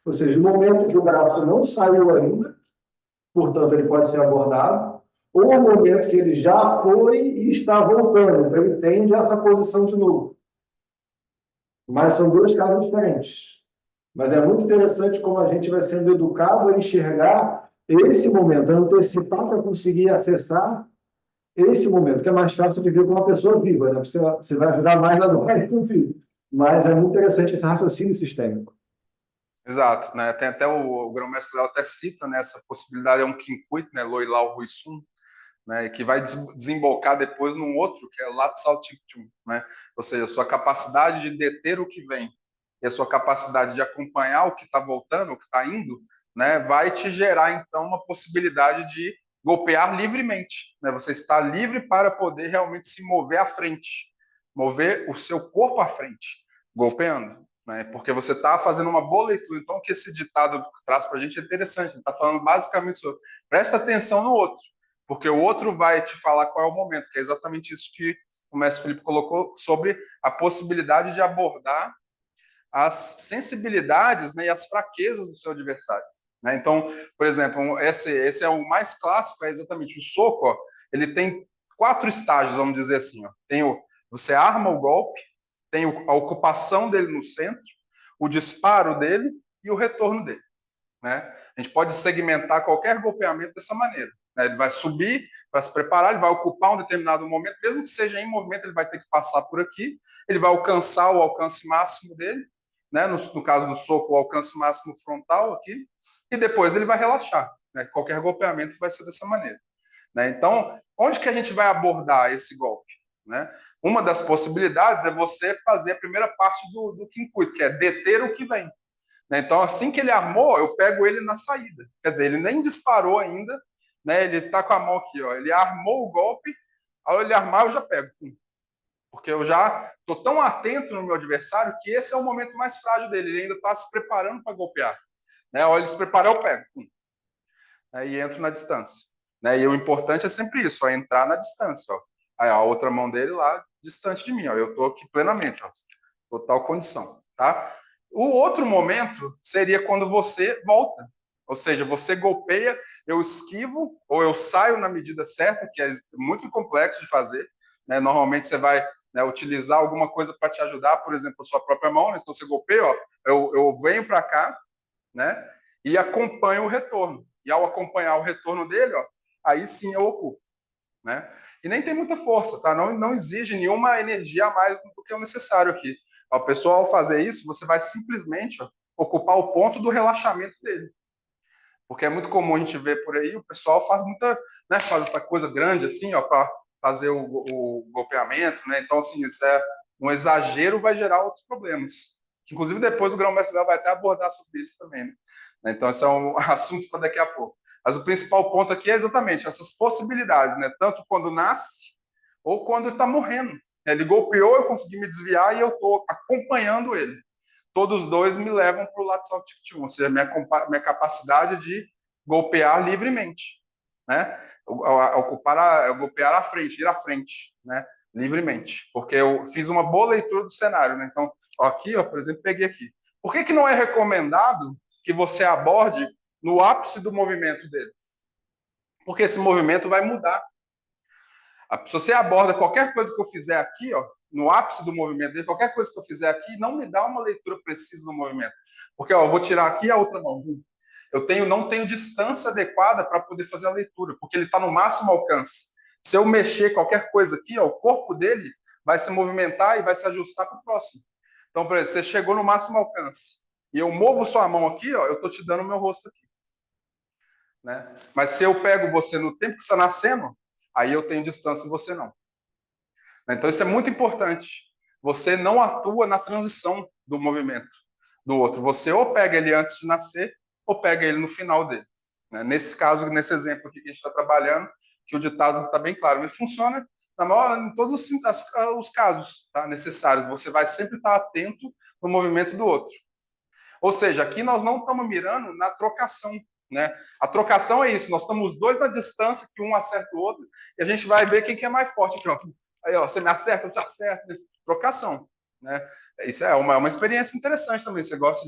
Speaker 1: Ou seja, no momento que o braço não saiu ainda, portanto, ele pode ser abordado, ou o momento que ele já foi e está voltando, então ele tende a essa posição de novo. Mas são dois casos diferentes. Mas é muito interessante como a gente vai sendo educado a enxergar esse momento, a antecipar para conseguir acessar esse momento, que é mais fácil de ver com uma pessoa viva, né? Você vai ajudar mais na dor, inclusive. Mas é muito interessante esse raciocínio sistêmico.
Speaker 2: Exato, né? Tem até o grão-mestre Léo até cita, né, essa possibilidade, é um quinquit, né, Loilau Rui Sun, né, que vai desembocar depois num outro, que é Latsal Tiktum, né? Ou seja, a sua capacidade de deter o que vem e a sua capacidade de acompanhar o que está voltando, o que está indo, né, vai te gerar, então, uma possibilidade de golpear livremente, né? Você está livre para poder realmente se mover à frente, mover o seu corpo à frente, golpeando, né? Porque você está fazendo uma boa leitura. Então, o que esse ditado traz para a gente é interessante. Ele está falando basicamente sobre presta atenção no outro, porque o outro vai te falar qual é o momento, que é exatamente isso que o mestre Felipe colocou sobre a possibilidade de abordar as sensibilidades, né, e as fraquezas do seu adversário, né? Então, por exemplo, esse é o mais clássico, é exatamente o soco. Ó, ele tem 4 estágios, vamos dizer assim. Ó. Você arma o golpe, tem a ocupação dele no centro, o disparo dele e o retorno dele, né? A gente pode segmentar qualquer golpeamento dessa maneira, né? Ele vai subir para se preparar, ele vai ocupar um determinado momento, mesmo que seja em movimento, ele vai ter que passar por aqui, ele vai alcançar o alcance máximo dele, né? No caso do soco, o alcance máximo frontal aqui, e depois ele vai relaxar, né? Qualquer golpeamento vai ser dessa maneira, né? Então, onde que a gente vai abordar esse golpe, né? Uma das possibilidades é você fazer a primeira parte do quinquit, que é deter o que vem. Então, assim que ele armou, eu pego ele na saída. Quer dizer, ele nem disparou ainda, né? Ele está com a mão aqui, ó. Ele armou o golpe, ao ele armar, eu já pego. Porque eu já estou tão atento no meu adversário que esse é o momento mais frágil dele. Ele ainda está se preparando para golpear. Né? Ao ele se preparar, eu pego. E entro na distância. Né? E o importante é sempre isso, é entrar na distância. Ó. Aí a outra mão dele lá, distante de mim. Ó. Eu estou aqui plenamente, ó. Total condição. Tá? O outro momento seria quando você volta. Ou seja, você golpeia, eu esquivo, ou eu saio na medida certa, que é muito complexo de fazer. Né? Normalmente você vai, né, utilizar alguma coisa para te ajudar, por exemplo, a sua própria mão. Né? Então você golpeia, ó, eu venho para cá, né, e acompanho o retorno. E ao acompanhar o retorno dele, ó, aí sim eu ocupo. Né? E nem tem muita força, tá? Não exige nenhuma energia a mais do que é o necessário aqui. O pessoal, ao fazer isso, você vai simplesmente, ó, ocupar o ponto do relaxamento dele. Porque é muito comum a gente ver por aí, o pessoal faz muita, né, faz essa coisa grande assim, ó, para fazer o golpeamento, né? Então, assim, isso é um exagero, vai gerar outros problemas. Inclusive, depois o grão-mestre vai até abordar sobre isso também, né? Então, esse é um assunto para daqui a pouco. Mas o principal ponto aqui é exatamente essas possibilidades, né? Tanto quando nasce ou quando está morrendo. Ele golpeou, eu consegui me desviar e eu estou acompanhando ele. Todos os dois me levam para o lateral tic-tum, ou seja, minha capacidade de golpear livremente, né? Golpear à frente, ir à frente, né? Livremente, porque eu fiz uma boa leitura do cenário, né? Então, aqui, ó, por exemplo, peguei aqui. Por que não é recomendado que você aborde no ápice do movimento dele? Porque esse movimento vai mudar. Se você aborda qualquer coisa que eu fizer aqui, ó, no ápice do movimento dele, qualquer coisa que eu fizer aqui, não me dá uma leitura precisa do movimento. Porque ó, eu vou tirar aqui a outra mão. Não tenho distância adequada para poder fazer a leitura, porque ele está no máximo alcance. Se eu mexer qualquer coisa aqui, ó, o corpo dele vai se movimentar e vai se ajustar para o próximo. Então, por exemplo, você chegou no máximo alcance e eu movo sua mão aqui, ó, eu estou te dando o meu rosto aqui. Né? Mas se eu pego você no tempo que está nascendo, aí eu tenho distância e você não. Então isso é muito importante. Você não atua na transição do movimento do outro. Você ou pega ele antes de nascer, ou pega ele no final dele. Nesse caso, nesse exemplo aqui que a gente está trabalhando, que o ditado está bem claro, mas funciona em todos os casos, tá, necessários. Você vai sempre estar atento no movimento do outro. Ou seja, aqui nós não estamos mirando na trocação. Né? A trocação é isso, nós estamos os dois na distância, que um acerta o outro, e a gente vai ver quem que é mais forte. Aqui, aí, ó, você me acerta, eu te acerto. Trocação. Né? Isso é uma experiência interessante também. Você gosta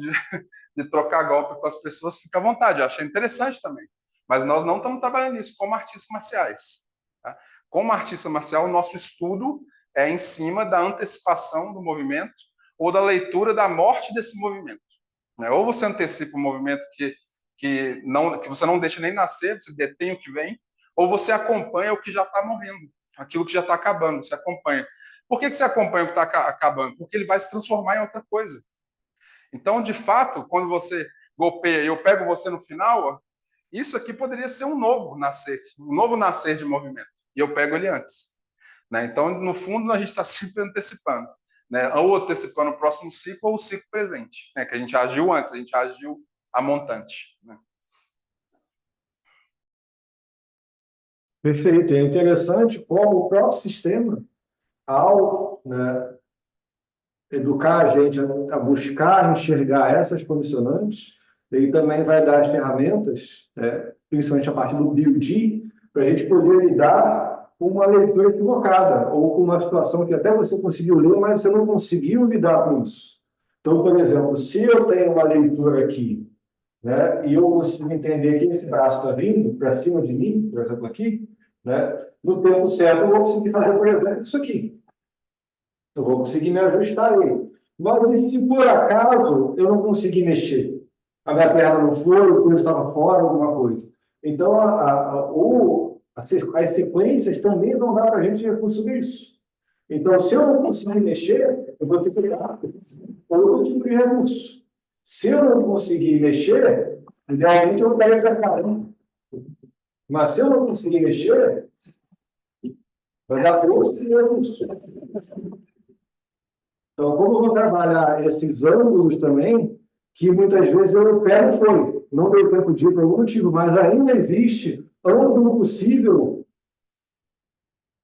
Speaker 2: de trocar golpe com as pessoas, fica à vontade. Eu achei interessante também. mas nós não estamos trabalhando isso como artistas marciais. Tá? Como artista marcial, o nosso estudo é em cima da antecipação do movimento ou da leitura da morte desse movimento. Né? Ou você antecipa o movimento que você não deixa nem nascer, você detém o que vem, ou você acompanha o que já está morrendo, aquilo que já está acabando, você acompanha. Por que você acompanha o que está acabando? Porque ele vai se transformar em outra coisa. Então, de fato, quando você golpeia e eu pego você no final, ó, isso aqui poderia ser um novo nascer de movimento, e eu pego ele antes. Né? Então, no fundo, a gente está sempre antecipando. Né? Ou antecipando o próximo ciclo ou o ciclo presente, né? Que a gente agiu antes, a gente agiu a montante. Né?
Speaker 1: Perfeito. É interessante como o próprio sistema, ao, né, educar a gente a buscar enxergar essas condicionantes, ele também vai dar as ferramentas, né, principalmente a partir do BioD, para a gente poder lidar com uma leitura equivocada, ou com uma situação que até você conseguiu ler, mas você não conseguiu lidar com isso. Então, por exemplo, se eu tenho uma leitura aqui, né, e eu consigo entender que esse braço está vindo para cima de mim, por exemplo, aqui, né, no tempo certo eu vou conseguir fazer, por exemplo, isso aqui. Eu vou conseguir me ajustar a ele. Mas e se por acaso eu não conseguir mexer? A minha perna não foi, a coisa estava fora, alguma coisa. Então, as sequências também vão dar para a gente recurso disso. Então, se eu não conseguir mexer, eu vou ter que dar outro tipo de recurso. Se eu não conseguir mexer, idealmente eu pego para caramba. Mas se eu não conseguir mexer, vai dar outro tipo de recurso. Então, como eu vou trabalhar esses ângulos também, que muitas vezes eu pego e foi, não deu tempo de ir por algum motivo, mas ainda existe ângulo possível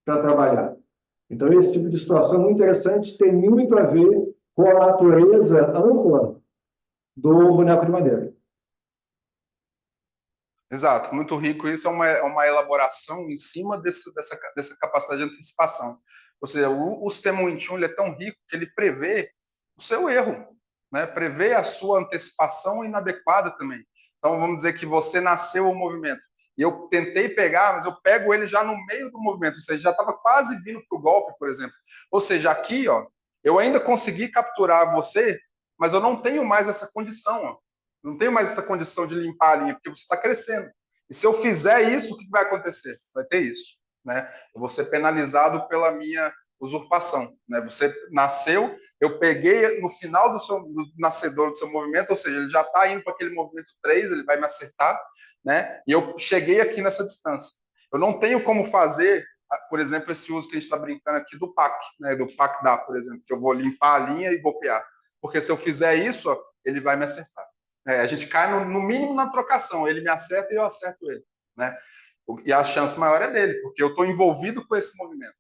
Speaker 1: para trabalhar. Então, esse tipo de situação é muito interessante, tem muito a ver com a natureza ampla do boneco de madeira.
Speaker 2: Exato, muito rico. Isso é uma elaboração em cima dessa capacidade de antecipação. Ou seja, o sistema Wing Chun ele é tão rico que ele prevê o seu erro, né? Prevê a sua antecipação inadequada também. Então, vamos dizer que você nasceu o movimento e eu tentei pegar, mas eu pego ele já no meio do movimento, ou seja, já estava quase vindo para o golpe, por exemplo. Ou seja, aqui, ó, eu ainda consegui capturar você, mas eu não tenho mais essa condição, ó. Não tenho mais essa condição de limpar a linha, porque você está crescendo. E se eu fizer isso, o que vai acontecer? Vai ter isso. Né? Eu vou ser penalizado pela minha usurpação. Né? Você nasceu, eu peguei no final do nascedor do seu movimento, ou seja, ele já está indo para aquele movimento 3, ele vai me acertar, né? E eu cheguei aqui nessa distância. Eu não tenho como fazer, por exemplo, esse uso que a gente está brincando aqui do PAC, né? Do PAC-DA, por exemplo, que eu vou limpar a linha e golpear. Porque se eu fizer isso, ó, ele vai me acertar. A gente cai no mínimo na trocação, ele me acerta e eu acerto ele. Né? E a chance maior é dele, porque eu estou envolvido com esse movimento.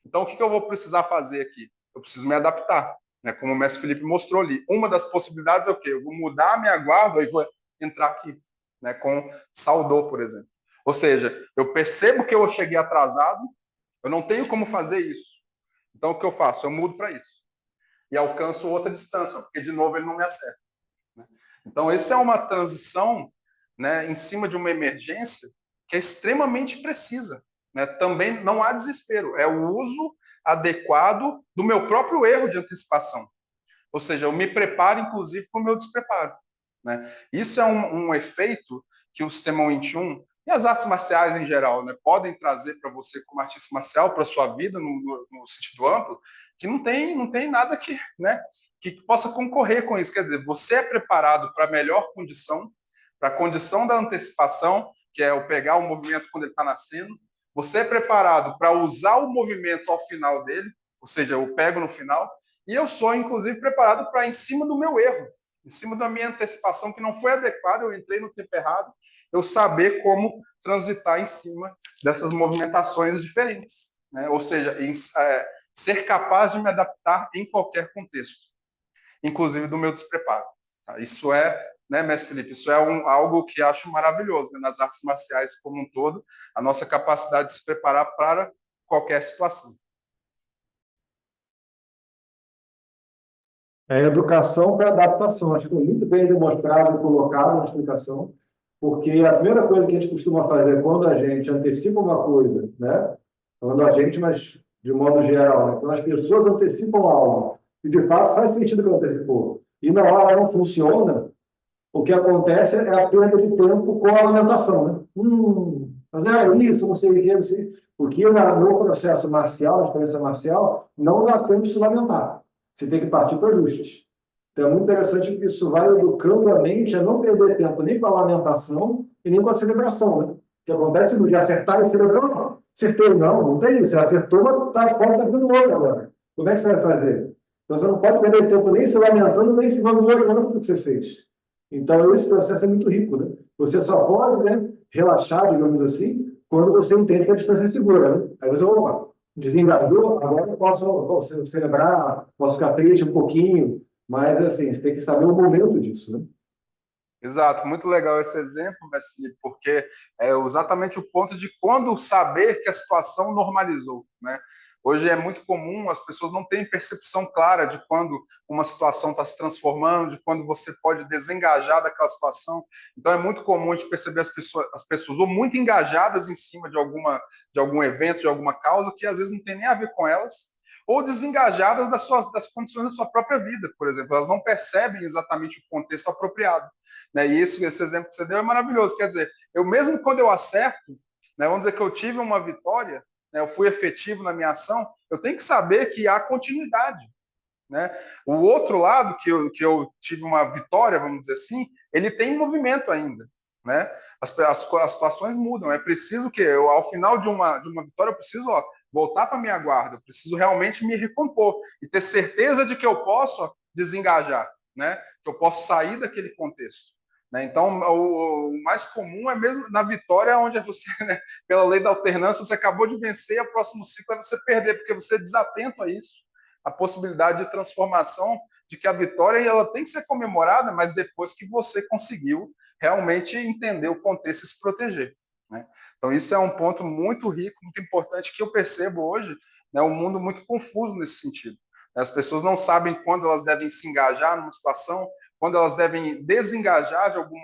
Speaker 2: Então, o que eu vou precisar fazer aqui? Eu preciso me adaptar, né? Como o mestre Felipe mostrou ali. Uma das possibilidades é o quê? Eu vou mudar a minha guarda e vou entrar aqui, né? Com Saudô, por exemplo. Ou seja, eu percebo que eu cheguei atrasado, eu não tenho como fazer isso. Então, o que eu faço? Eu mudo para isso. E alcanço outra distância, porque, de novo, ele não me acerta. Então, essa é uma transição, né, em cima de uma emergência que é extremamente precisa. Né? Também não há desespero, é o uso adequado do meu próprio erro de antecipação. Ou seja, eu me preparo, inclusive, para o meu despreparo. Né? Isso é um efeito que o sistema Wing Chun e as artes marciais em geral, né, podem trazer para você como artista marcial, para a sua vida no sentido amplo, que não tem nada que possa concorrer com isso. Quer dizer, você é preparado para a melhor condição, para a condição da antecipação, que é o pegar o movimento quando ele está nascendo. Você é preparado para usar o movimento ao final dele, ou seja, eu pego no final, e eu sou, inclusive, preparado para, em cima do meu erro, em cima da minha antecipação, que não foi adequada, eu entrei no tempo errado, eu saber como transitar em cima dessas movimentações diferentes. Né? Ou seja, ser capaz de me adaptar em qualquer contexto, inclusive do meu despreparo. Isso né, mestre Felipe, isso é algo que acho maravilhoso, né, nas artes marciais como um todo, a nossa capacidade de se preparar para qualquer situação.
Speaker 1: É educação para adaptação. Acho que foi muito bem demonstrado e colocado na explicação. porque a primeira coisa que a gente costuma fazer quando a gente antecipa uma coisa, né? Falando a gente, mas de modo geral, né? Quando as pessoas antecipam algo, e de fato faz sentido que antecipou, e na hora não funciona, o que acontece é a perda de tempo com a lamentação, né? Mas é isso, não sei o que, não sei. Porque no processo marcial, de experiência marcial, não dá tempo de se lamentar. Você tem que partir para ajustes. Então, é muito interessante que isso vai educando a mente a não perder tempo nem com a lamentação e nem com a celebração, né? O que acontece no dia acertar e celebrar, não. Acertei, não tem isso. Você acertou, mas pode estar vindo outro agora. Como é que você vai fazer? Então, você não pode perder tempo nem se lamentando, nem se vangloriando do que você fez. Então, esse processo é muito rico, né? Você só pode, né, relaxar, digamos assim, quando você entende que a distância é segura, né? Aí você, opa, desengajou, agora eu posso celebrar, posso ficar triste um pouquinho, mas, assim, você tem que saber o momento disso, né?
Speaker 2: Exato, muito legal esse exemplo, mestre Felipe, porque é exatamente o ponto de quando saber que a situação normalizou, né? Hoje é muito comum, as pessoas não terem percepção clara de quando uma situação está se transformando, de quando você pode desengajar daquela situação. Então é muito comum a gente perceber as pessoas ou muito engajadas em cima de algum evento, de alguma causa, que às vezes não tem nem a ver com elas, ou desengajadas das condições da sua própria vida, por exemplo. Elas não percebem exatamente o contexto apropriado. Né? E esse exemplo que você deu é maravilhoso. Quer dizer, eu mesmo quando eu acerto, né, vamos dizer que eu tive uma vitória, né, eu fui efetivo na minha ação, eu tenho que saber que há continuidade. Né? O outro lado, que eu tive uma vitória, vamos dizer assim, ele tem movimento ainda. Né? As situações mudam. É preciso que, ao final de uma vitória, eu preciso voltar para a minha guarda, eu preciso realmente me recompor e ter certeza de que eu posso desengajar, né? Que eu posso sair daquele contexto. Né? Então, o mais comum é mesmo na vitória, onde você, né, pela lei da alternância, você acabou de vencer, o próximo ciclo é você perder, porque você é desatento a isso, a possibilidade de transformação, de que a vitória ela tem que ser comemorada, mas depois que você conseguiu realmente entender o contexto e se proteger. Né? Então, isso é um ponto muito rico, muito importante, que eu percebo hoje, né, um mundo muito confuso nesse sentido. As pessoas não sabem quando elas devem se engajar numa situação, quando elas devem desengajar de algum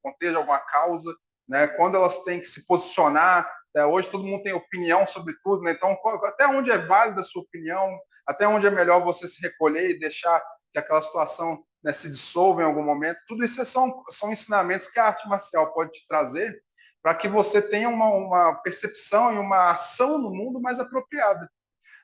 Speaker 2: contexto, de alguma causa, né? Quando elas têm que se posicionar. Hoje todo mundo tem opinião sobre tudo, né? Então, até onde é válida a sua opinião, até onde é melhor você se recolher e deixar que aquela situação, né, se dissolva em algum momento. Tudo isso são ensinamentos que a arte marcial pode te trazer para que você tenha uma percepção e uma ação no mundo mais apropriada,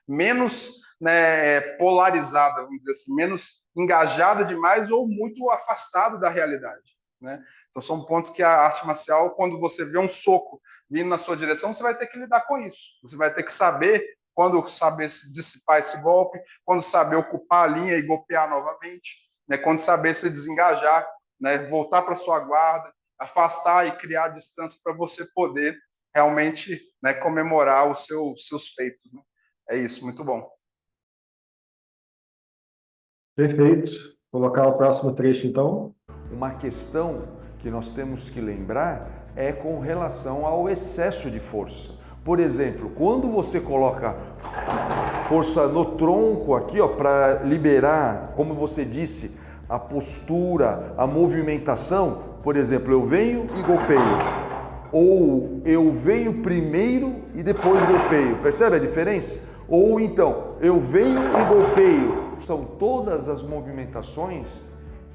Speaker 2: menos, né, polarizada, vamos dizer assim, menos engajada demais ou muito afastada da realidade. Né? Então são pontos que a arte marcial, quando você vê um soco vindo na sua direção, você vai ter que lidar com isso. Você vai ter que saber quando saber se dissipar esse golpe, quando saber ocupar a linha e golpear novamente, né? Quando saber se desengajar, né? Voltar para sua guarda, afastar e criar distância para você poder realmente, né, comemorar os seus feitos. Né? É isso, muito bom.
Speaker 1: Perfeito. Colocar o próximo trecho, então.
Speaker 3: Uma questão que nós temos que lembrar é com relação ao excesso de força. Por exemplo, quando você coloca força no tronco aqui, ó, para liberar, como você disse, a postura, a movimentação, por exemplo, eu venho e golpeio, ou eu venho primeiro e depois golpeio. Percebe a diferença? Ou então, eu venho e golpeio. São todas as movimentações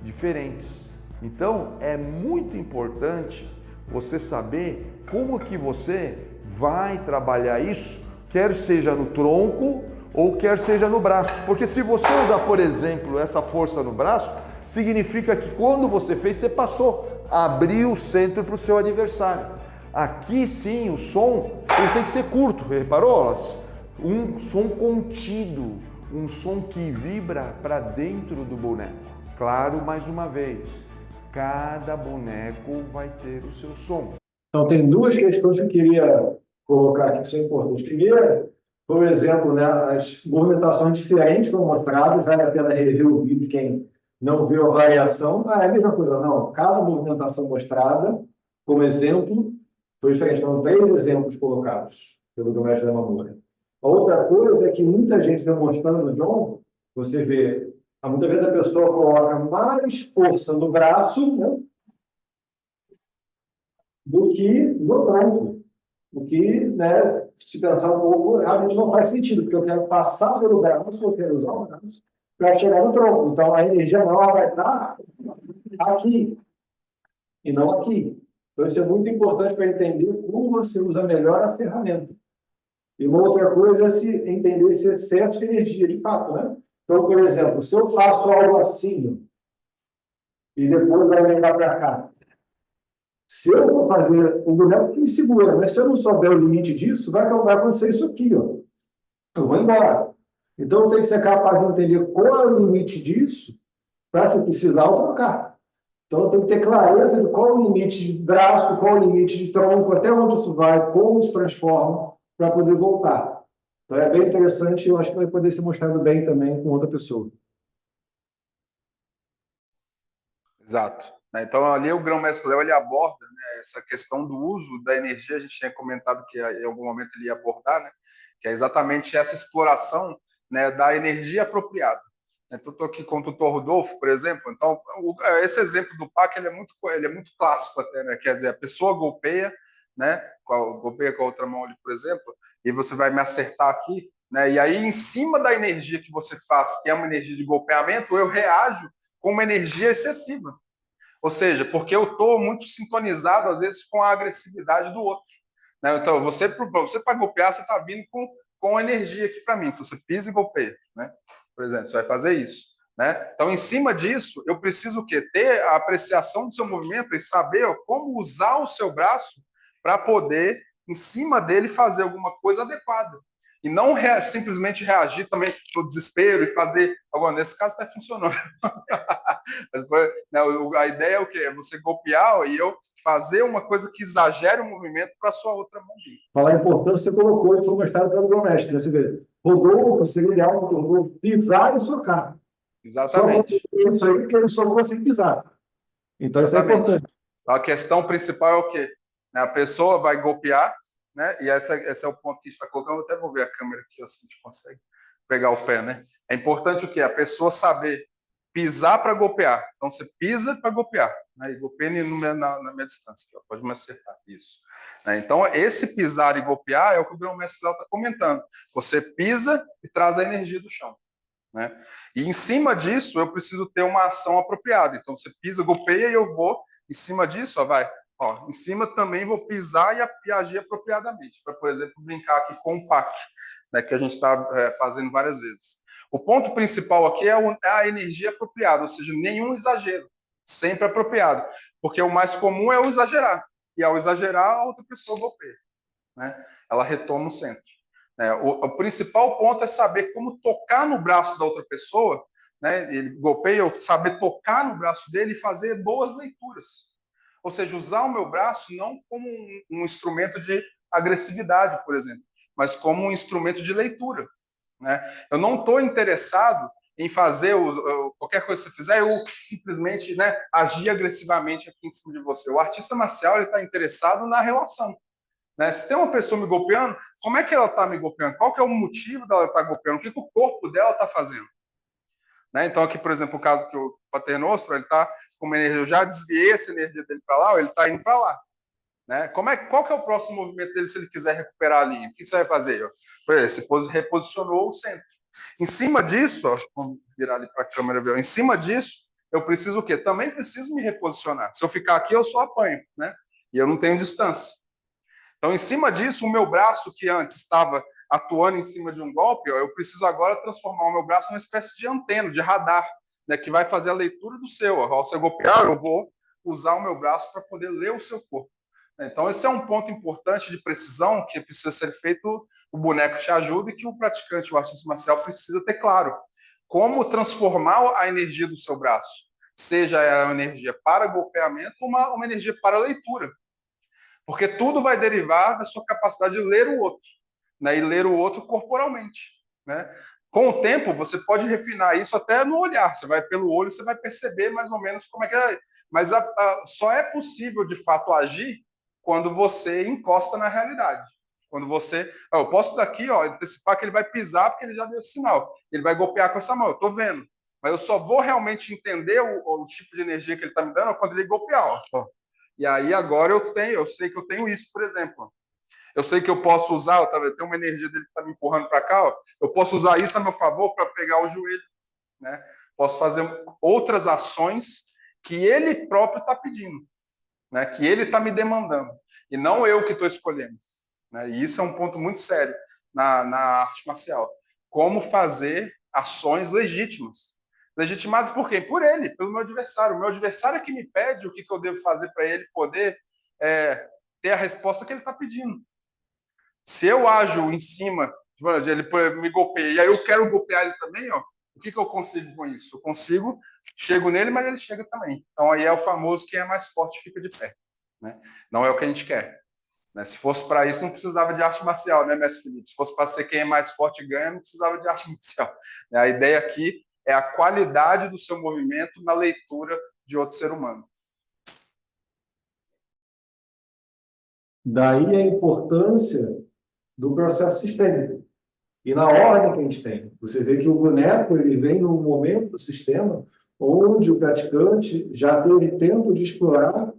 Speaker 3: diferentes. Então, é muito importante você saber como que você vai trabalhar isso, quer seja no tronco ou quer seja no braço. Porque se você usar, por exemplo, essa força no braço, significa que quando você fez, você passou, abriu o centro para o seu adversário. Aqui sim, o som ele tem que ser curto, reparou? Um som contido, um som que vibra para dentro do boneco. Claro, mais uma vez, cada boneco vai ter o seu som.
Speaker 1: Então, tem duas questões que eu queria colocar aqui que são importantes. Primeiro, por exemplo, né, as movimentações diferentes foram mostradas, vale a pena rever o vídeo quem não viu a variação. É a mesma coisa, não. Cada movimentação mostrada, como exemplo, foi diferente. Foram 3 exemplos colocados pelo mestre da Mamura. A outra coisa é que muita gente demonstrando no John, você vê, muitas vezes a pessoa coloca mais força no braço, né? do que no tronco. O que, né, se pensar um pouco, realmente não faz sentido, porque eu quero passar pelo braço, eu quero usar o braço para chegar no tronco. Então, a energia maior vai estar aqui e não aqui. Então, isso é muito importante para entender como você usa melhor a ferramenta. E uma outra coisa é entender esse excesso de energia, de fato, né? Então, por exemplo, se eu faço algo assim e depois vai levar para cá, se eu vou fazer o boneco que me segura, mas se eu não souber o limite disso, vai acontecer isso aqui, ó. Eu vou embora. Então, eu tenho que ser capaz de entender qual é o limite disso para, se precisar, eu trocar. Então, eu tenho que ter clareza de qual é o limite de braço, qual é o limite de tronco, até onde isso vai, como se transforma, para poder voltar. Então, é bem interessante e eu acho que vai poder ser mostrado bem também com outra pessoa.
Speaker 2: Exato. Né? Então, ali o grão-mestre Léo ele aborda, né, essa questão do uso da energia. A gente tinha comentado que em algum momento ele ia abordar, né, que é exatamente essa exploração, né, da energia apropriada. Então, estou aqui com o tutor Rodolfo, por exemplo. Então, esse exemplo do PAC ele é muito clássico até, né? Quer dizer, a pessoa golpeia, né? Golpeia com a outra mão ali, por exemplo, e você vai me acertar aqui, né? E aí, em cima da energia que você faz, que é uma energia de golpeamento, eu reajo com uma energia excessiva. Ou seja, porque eu estou muito sintonizado, às vezes, com a agressividade do outro. Né? Então, você para golpear, você está vindo com energia aqui para mim. Você pisa e golpeia. Né? Por exemplo, você vai fazer isso. Né? Então, em cima disso, eu preciso o quê? Ter a apreciação do seu movimento e saber como usar o seu braço para poder, em cima dele, fazer alguma coisa adequada. E não simplesmente reagir também no desespero e fazer. Agora, nesse caso, está funcionando. Mas foi, né, a ideia é o quê? É você golpear e eu fazer uma coisa que exagere o movimento para a sua outra mão vir.
Speaker 1: Falar a importância, você colocou e foi mostrado pelo grão-mestre, né? Você vê, Rodolfo, segredo do Rodolfo, pisar e socar.
Speaker 2: Exatamente.
Speaker 1: Só isso aí, porque ele socou sem pisar. Então, isso é
Speaker 2: Exatamente.
Speaker 1: importante.
Speaker 2: A questão principal é o quê? A pessoa vai golpear, né? E esse é o ponto que a gente está colocando. Eu até vou ver a câmera aqui, assim, a gente consegue pegar o pé, né? É importante o quê? A pessoa saber pisar para golpear. Então, você pisa para golpear. Né? E golpeia na minha distância. Aqui, ó. Pode me acertar. Isso. Né? Então, esse pisar e golpear é o que o grão-mestre está comentando. Você pisa e traz a energia do chão. Né? E em cima disso, eu preciso ter uma ação apropriada. Então, você pisa, golpeia e eu vou, em cima disso, ó, vai. Ó, em cima também vou pisar e agir apropriadamente. Para, por exemplo, brincar aqui com o PAC, né, que a gente está fazendo várias vezes. O ponto principal aqui é a energia apropriada, ou seja, nenhum exagero, sempre apropriado. Porque o mais comum é o exagerar. E ao exagerar, a outra pessoa golpeia. Né? Ela retoma o centro. O principal ponto é saber como tocar no braço da outra pessoa, né? Ele golpeia, eu saber tocar no braço dele e fazer boas leituras. Ou seja, usar o meu braço não como um instrumento de agressividade, por exemplo, mas como um instrumento de leitura. Né? Eu não estou interessado em fazer qualquer coisa que você fizer, eu simplesmente, né, agir agressivamente aqui em cima de você. O artista marcial está interessado na relação. Né? Se tem uma pessoa me golpeando, como é que ela está me golpeando? Qual que é o motivo dela estar golpeando? O que o corpo dela está fazendo? Né? Então, aqui, por exemplo, o caso que o Paternostro, ele está com uma energia, eu já desviei essa energia dele para lá, ou ele está indo para lá. Né? Qual que é o próximo movimento dele se ele quiser recuperar a linha? O que você vai fazer? Ele reposicionou o centro. Em cima disso, ó, vamos virar ali para a câmera ver. Em cima disso, eu preciso o quê? Também preciso me reposicionar. Se eu ficar aqui, eu só apanho, né? E eu não tenho distância. Então, em cima disso, o meu braço, que antes estava atuando em cima de um golpe, ó, eu preciso agora transformar o meu braço numa espécie de antena, de radar, né, que vai fazer a leitura do seu. Ó. Ao você golpear, eu vou usar o meu braço para poder ler o seu corpo. Então, esse é um ponto importante de precisão que precisa ser feito, o boneco te ajuda e que o praticante, o artista marcial, precisa ter claro. Como transformar a energia do seu braço, seja a energia para golpeamento ou uma energia para leitura. Porque tudo vai derivar da sua capacidade de ler o outro, né? E ler o outro corporalmente, né? Com o tempo, você pode refinar isso até no olhar. Você vai pelo olho, você vai perceber mais ou menos como é que é. Mas só é possível, de fato, agir quando você encosta na realidade. Quando você... eu posso daqui, ó, antecipar que ele vai pisar porque ele já deu sinal. Ele vai golpear com essa mão, eu estou vendo. Mas eu só vou realmente entender o tipo de energia que ele está me dando quando ele golpear, ó. E aí agora eu sei que eu tenho isso, por exemplo. Eu sei que eu posso usar, tá vendo? Tem uma energia dele que está me empurrando para cá, ó. Eu posso usar isso a meu favor para pegar o joelho, né? Posso fazer outras ações que ele próprio está pedindo, né? Que ele está me demandando, e não eu que estou escolhendo, né? E isso é um ponto muito sério na arte marcial. Como fazer ações legítimas. Legitimadas por quem? Por ele, pelo meu adversário. O meu adversário é que me pede o que eu devo fazer para ele poder ter a resposta que ele está pedindo. Se eu ajo em cima, ele me golpeia, e aí eu quero golpear ele também, ó, o que eu consigo com isso? Eu consigo, chego nele, mas ele chega também. Então aí é o famoso quem é mais forte fica de pé, né? Não é o que a gente quer, né? Se fosse para isso, não precisava de arte marcial, né, mestre Felipe? Se fosse para ser quem é mais forte ganha, não precisava de arte marcial. A ideia aqui é a qualidade do seu movimento na leitura de outro ser humano.
Speaker 1: Daí a importância do processo sistêmico. E na ordem que a gente tem. Você vê que o boneco ele vem num momento do sistema onde o praticante já teve tempo de explorar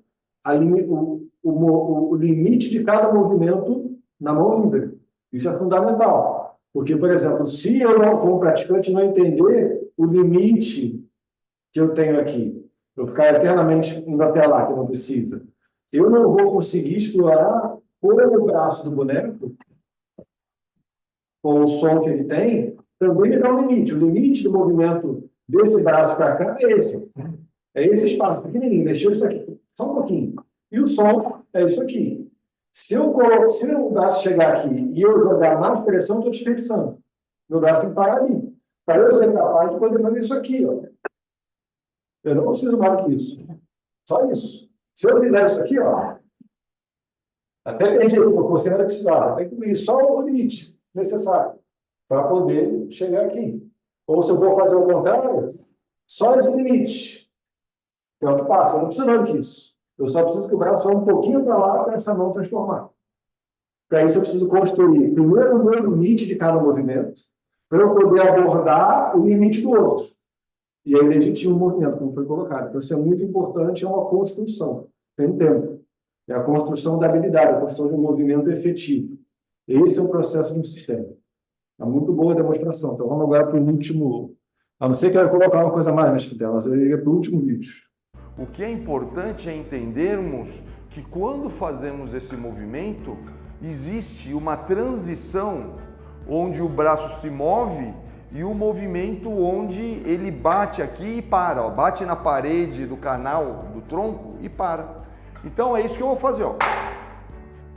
Speaker 1: o limite de cada movimento na mão livre. Isso é fundamental. Porque, por exemplo, se eu, como praticante, não entender o limite que eu tenho aqui, eu ficar eternamente indo até lá, que não precisa, eu não vou conseguir explorar o braço do boneco, com o som que ele tem, também me dá um limite. O limite do movimento desse braço para cá é esse. É esse espaço pequenininho. Mexeu isso aqui. Só um pouquinho. E o som é isso aqui. Se o braço chegar aqui e eu jogar mais pressão, estou desfixando. Meu braço tem que parar ali. Para eu ser capaz de poder fazer isso aqui. Ó. Eu não preciso mais que isso. Só isso. Se eu fizer isso aqui, ó, até perdi a proporção que precisava. Tem que cobrir só o limite necessário para poder chegar aqui. Ou se eu vou fazer o contrário, só esse limite. Que é o que passa. Eu não preciso mais disso. Eu só preciso que o braço vá um pouquinho para lá para essa mão transformar. Para isso eu preciso construir primeiro o meu limite de cada movimento, para eu poder abordar o limite do outro. E aí legitimo o movimento, como foi colocado. Então isso é muito importante, é uma construção. Tem tempo. É a construção da habilidade, a construção de um movimento efetivo. Esse é o processo de um sistema. É muito boa a demonstração. Então vamos agora para o último. A não ser que eu colocar uma coisa mais nessa tela, mas eu iria para o último vídeo.
Speaker 3: O que é importante é entendermos que quando fazemos esse movimento, existe uma transição onde o braço se move e o movimento onde ele bate aqui e para, ó, bate na parede do canal do tronco e para. Então é isso que eu vou fazer, ó.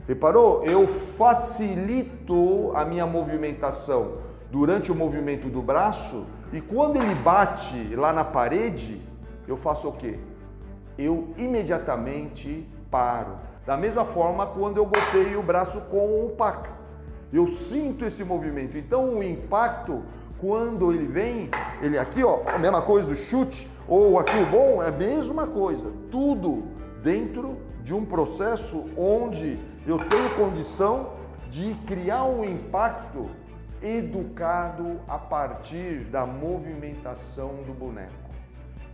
Speaker 3: Reparou? Eu facilito a minha movimentação durante o movimento do braço e quando ele bate lá na parede, eu faço o quê? Eu imediatamente paro. Da mesma forma quando eu golpeio o braço com o paca. Eu sinto esse movimento. Então o impacto, quando ele vem, ele aqui, ó, a mesma coisa, o chute, ou aqui o bom, é a mesma coisa. Tudo dentro de um processo onde eu tenho condição de criar um impacto educado a partir da movimentação do boneco.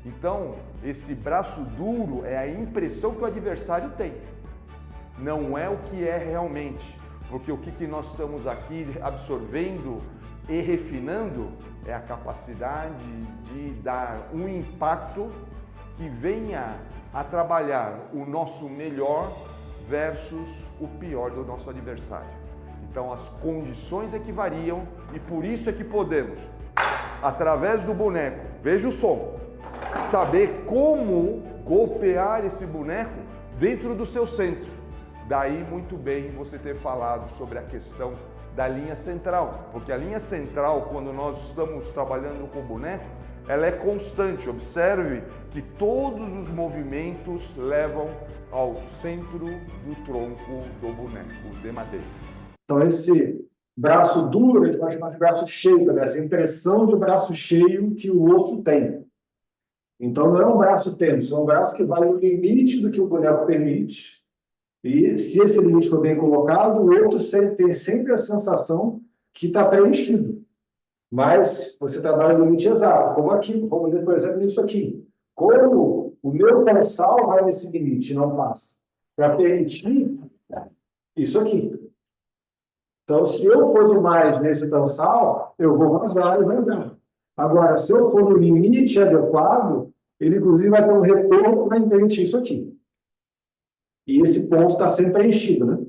Speaker 3: Então, esse braço duro é a impressão que o adversário tem, não é o que é realmente, porque o que nós estamos aqui absorvendo e refinando é a capacidade de dar um impacto que venha a trabalhar o nosso melhor versus o pior do nosso adversário. Então as condições é que variam e por isso é que podemos, através do boneco, veja o som, saber como golpear esse boneco dentro do seu centro. Daí muito bem você ter falado sobre a questão da linha central, porque a linha central, quando nós estamos trabalhando com o boneco, ela é constante. Observe que todos os movimentos levam ao centro do tronco do boneco de madeira.
Speaker 1: Então, esse braço duro, a gente pode chamar de braço cheio também, essa impressão de braço cheio que o outro tem. Então, não é um braço tenso, é um braço que vai no limite do que o boneco permite. E se esse limite for bem colocado, o outro tem sempre a sensação que está preenchido. Mas você trabalha no limite exato, como aqui, vamos ver, por exemplo, nisso aqui. Como o meu pensal vai nesse limite, não passa. para permitir isso aqui. Então, se eu for demais nesse tensal, eu vou vazar e vai andar. Agora, se eu for no limite adequado, ele, inclusive, vai ter um retorno para permitir isso aqui. E esse ponto está sempre preenchido, né?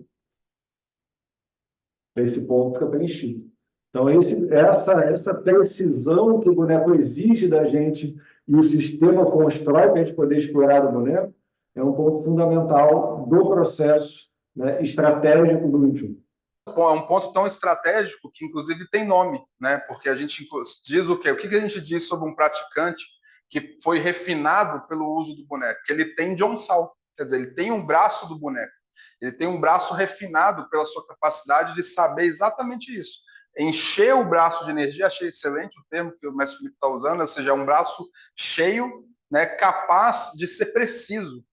Speaker 1: Esse ponto fica preenchido. Então, essa precisão que o boneco exige da gente e o sistema constrói para a gente poder explorar o boneco é um ponto fundamental do processo, né, estratégico do Intune.
Speaker 2: É um ponto tão estratégico que, inclusive, tem nome, né? Porque a gente diz o quê? O que a gente diz sobre um praticante que foi refinado pelo uso do boneco? Que ele tem Jonsal, quer dizer, ele tem um braço do boneco, ele tem um braço refinado pela sua capacidade de saber exatamente isso. Encher o braço de energia, achei excelente o termo que o mestre Felipe está usando, ou seja, um braço cheio, né, capaz de ser preciso,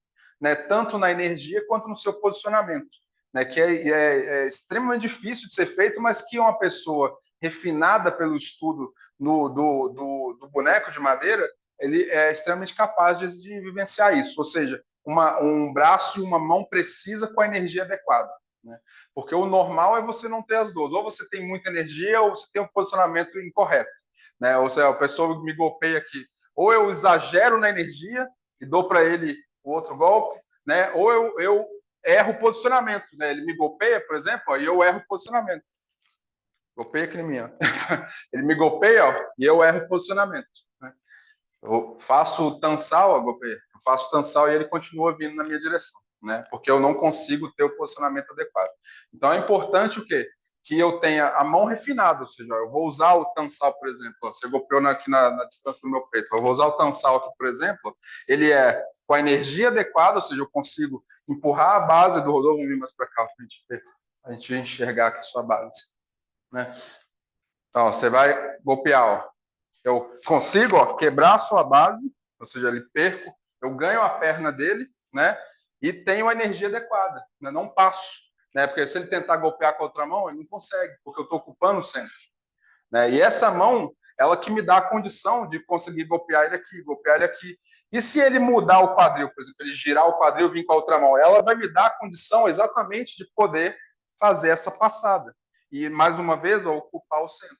Speaker 2: né, tanto na energia quanto no seu posicionamento. Né, que é extremamente difícil de ser feito, mas que uma pessoa refinada pelo estudo do boneco de madeira, ele é extremamente capaz de vivenciar isso, ou seja, um braço e uma mão precisa com a energia adequada. Né? Porque o normal é você não ter as duas, ou você tem muita energia ou você tem um posicionamento incorreto. Né? Ou seja, a pessoa me golpeia aqui, ou eu exagero na energia e dou para ele o outro golpe, né? Ou eu erro o posicionamento, né? Ele me golpeia, por exemplo, ó, e eu erro o posicionamento. Golpeia aqui em mim, ó. Ele me golpeia, ó, e eu erro o posicionamento. Né? Eu faço o tansal, ó, golpeia. Eu faço o tansal e ele continua vindo na minha direção, né? Porque eu não consigo ter o posicionamento adequado. Então é importante o quê? Que eu tenha a mão refinada, ou seja, eu vou usar o tansal, por exemplo, ó, você golpeou aqui na distância do meu peito, eu vou usar o tansal aqui, por exemplo, ele é com a energia adequada, ou seja, eu consigo empurrar a base do Rodolfo, vamos vir mais para cá para a gente enxergar aqui sua base. Né? Então, você vai golpear, ó. Eu consigo, ó, quebrar a sua base, ou seja, ele perco, eu ganho a perna dele, né? E tenho a energia adequada, né? Não passo, né? Porque se ele tentar golpear com a outra mão, ele não consegue, porque eu estou ocupando o centro, né? E essa mão, ela que me dá a condição de conseguir golpear ele aqui, golpear ele aqui. E se ele mudar o quadril, por exemplo, ele girar o quadril e vir com a outra mão, ela vai me dar a condição exatamente de poder fazer essa passada. E, mais uma vez, ocupar o centro,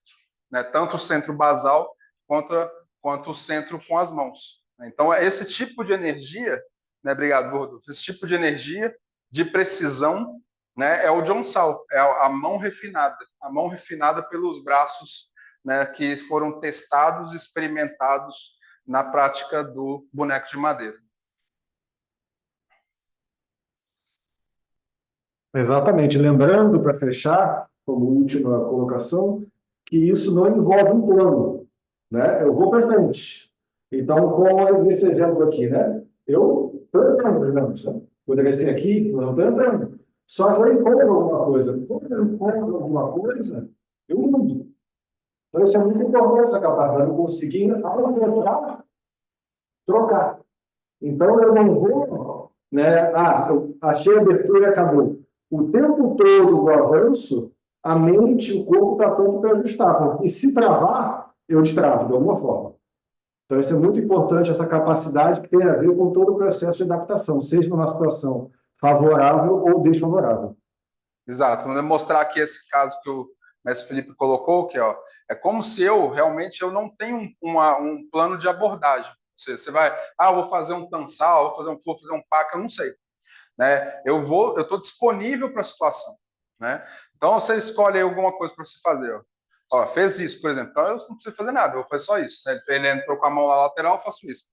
Speaker 2: né? Tanto o centro basal quanto o centro com as mãos. Então, esse tipo de energia, né, obrigado, Rodolfo, esse tipo de energia de precisão, né, é o Jonsal, é a mão refinada pelos braços, né, que foram testados, experimentados na prática do boneco de madeira.
Speaker 1: Exatamente. Lembrando, para fechar, como última colocação, que isso não envolve um plano, né? Eu vou para frente. Então, como nesse exemplo aqui, né? Eu estou entrando, digamos, né? Poderia ser aqui, não estou entrando. Só que eu encontro alguma coisa. Quando eu encontro alguma coisa, eu mudo. Então, isso é muito importante, essa capacidade de conseguir, ao encontrar, trocar. Então, eu não vou, né? Eu achei a abertura e acabou. O tempo todo do avanço, a mente, o corpo está pronto para ajustar. E se travar, eu destravo de alguma forma. Então, isso é muito importante, essa capacidade que tem a ver com todo o processo de adaptação, seja numa situação favorável ou desfavorável.
Speaker 2: Exato. Vou mostrar aqui esse caso que o mestre Felipe colocou, que ó, é como se eu não tenho um plano de abordagem. Você vai, eu vou fazer um tansal, vou fazer um paca, eu não sei. Né? Eu estou disponível para a situação. Né? Então, você escolhe aí alguma coisa para você fazer. Ó, fez isso, por exemplo. Então, eu não preciso fazer nada, eu vou fazer só isso. Né? Ele entrou com a mão na lateral, eu faço isso.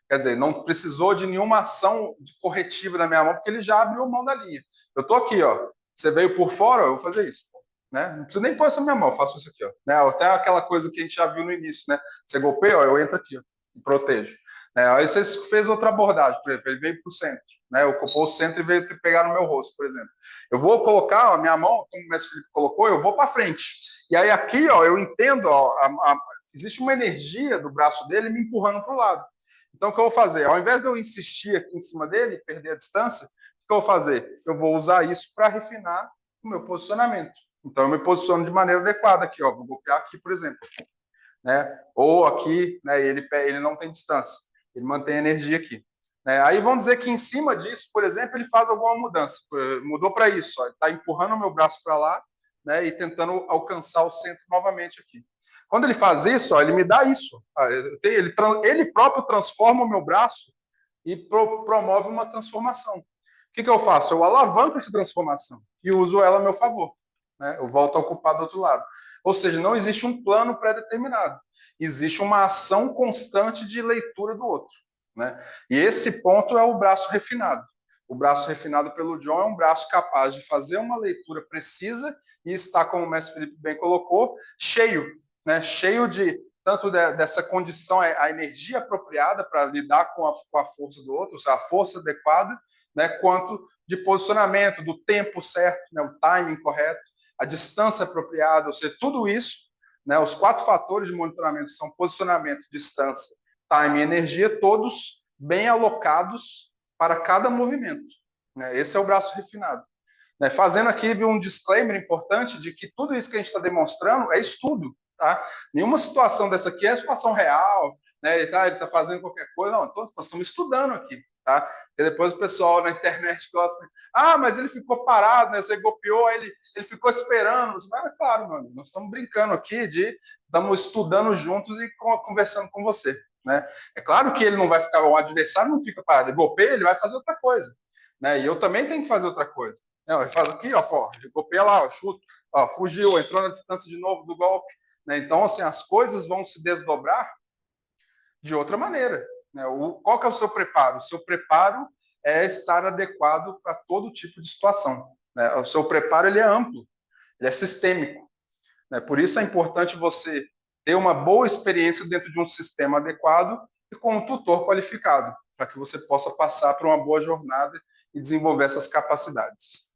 Speaker 2: Quer dizer, não precisou de nenhuma ação de corretiva da minha mão, porque ele já abriu a mão da linha. Eu estou aqui, ó. Você veio por fora, eu vou fazer isso. Né? Não preciso nem pôr essa minha mão, eu faço isso aqui. Ó. Né? Até aquela coisa que a gente já viu no início. Né? Você golpeia, ó, eu entro aqui ó, e protejo. Aí você fez outra abordagem, por exemplo, ele veio para o centro, né? Ocupou o centro e veio pegar no meu rosto, por exemplo. Eu vou colocar a minha mão, como o mestre Felipe colocou, eu vou para frente. E aí aqui, ó, eu entendo, ó, existe uma energia do braço dele me empurrando para o lado. Então, o que eu vou fazer? Ao invés de eu insistir aqui em cima dele e perder a distância, o que eu vou fazer? Eu vou usar isso para refinar o meu posicionamento. Então, eu me posiciono de maneira adequada aqui, ó. Vou golpear aqui, por exemplo. Né? Ou aqui, né, ele não tem distância. Ele mantém a energia aqui. né? Aí vamos dizer que em cima disso, por exemplo, ele faz alguma mudança, mudou para isso, ó, ele está empurrando o meu braço para lá, né, e tentando alcançar o centro novamente aqui. Quando ele faz isso, ó, ele me dá isso. Ele próprio transforma o meu braço e promove uma transformação. O que eu faço? Eu alavanco essa transformação e uso ela a meu favor, né? Eu volto a ocupar do outro lado. Ou seja, não existe um plano pré-determinado. Existe uma ação constante de leitura do outro, né? E esse ponto é o braço refinado. O braço refinado pelo John é um braço capaz de fazer uma leitura precisa e está, como o mestre Felipe bem colocou, cheio, né? Cheio de tanto dessa condição, a energia apropriada para lidar com a força do outro, ou seja, a força adequada, né? Quanto de posicionamento, do tempo certo, né? O timing correto, a distância apropriada, ou seja, tudo isso, né? Os 4 fatores de monitoramento são posicionamento, distância, time e energia, todos bem alocados para cada movimento, né? Esse é o braço refinado. Né? Fazendo aqui um disclaimer importante de que tudo isso que a gente está demonstrando é estudo, tá? Nenhuma situação dessa aqui é situação real, né? Ele tá fazendo qualquer coisa, não, nós estamos estudando aqui, tá? Porque depois o pessoal na internet gosta, mas ele ficou parado, né? Você golpeou, ele ficou esperando. Mas é claro, mano, nós estamos brincando aqui estamos estudando juntos e conversando com você, né? É claro que ele não vai ficar, o adversário não fica parado, ele golpeia, ele vai fazer outra coisa, né? E eu também tenho que fazer outra coisa. Não, ele faz aqui, ó, pô, golpeia lá, ó, chuta, ó, fugiu, entrou na distância de novo do golpe, né? Então, assim, as coisas vão se desdobrar de outra maneira, né? Qual que é o seu preparo? O seu preparo é estar adequado para todo tipo de situação, né? O seu preparo, ele é amplo, ele é sistêmico, né? Por isso é importante você ter uma boa experiência dentro de um sistema adequado e com um tutor qualificado, para que você possa passar por uma boa jornada e desenvolver essas capacidades.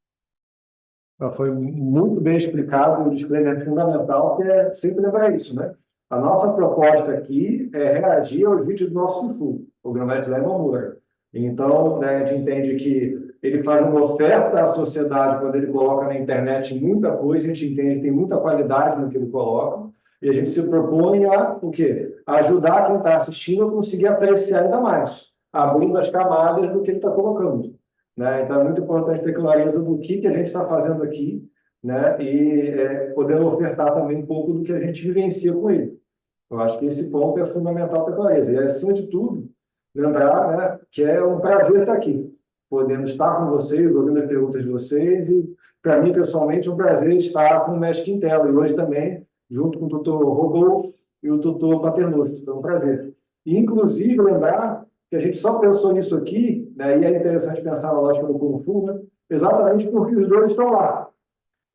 Speaker 1: Foi muito bem explicado, o disclaimer é fundamental, que é sempre lembrar isso, né? A nossa proposta aqui é reagir aos vídeos do nosso Sifu, o Grão-Mestre Lehman Moura. Então, né, a gente entende que ele faz uma oferta à sociedade quando ele coloca na internet muita coisa, a gente entende que tem muita qualidade no que ele coloca, e a gente se propõe a o quê? Ajudar quem está assistindo a conseguir apreciar ainda mais, abrindo as camadas do que ele está colocando. Né? Então, é muito importante ter clareza do que a gente está fazendo aqui, né? E podendo ofertar também um pouco do que a gente vivencia com ele. Eu acho que esse ponto é fundamental ter clareza. E, acima de tudo, lembrar, né, que é um prazer estar aqui, podendo estar com vocês, ouvindo as perguntas de vocês. E, para mim, pessoalmente, é um prazer estar com o Mestre Quintela. E hoje também, junto com o tutor Rodolfo e o tutor Paternoster. Foi um prazer. E, inclusive, lembrar que a gente só pensou nisso aqui, né, e é interessante pensar na lógica do Kung Fu, né, exatamente porque os dois estão lá.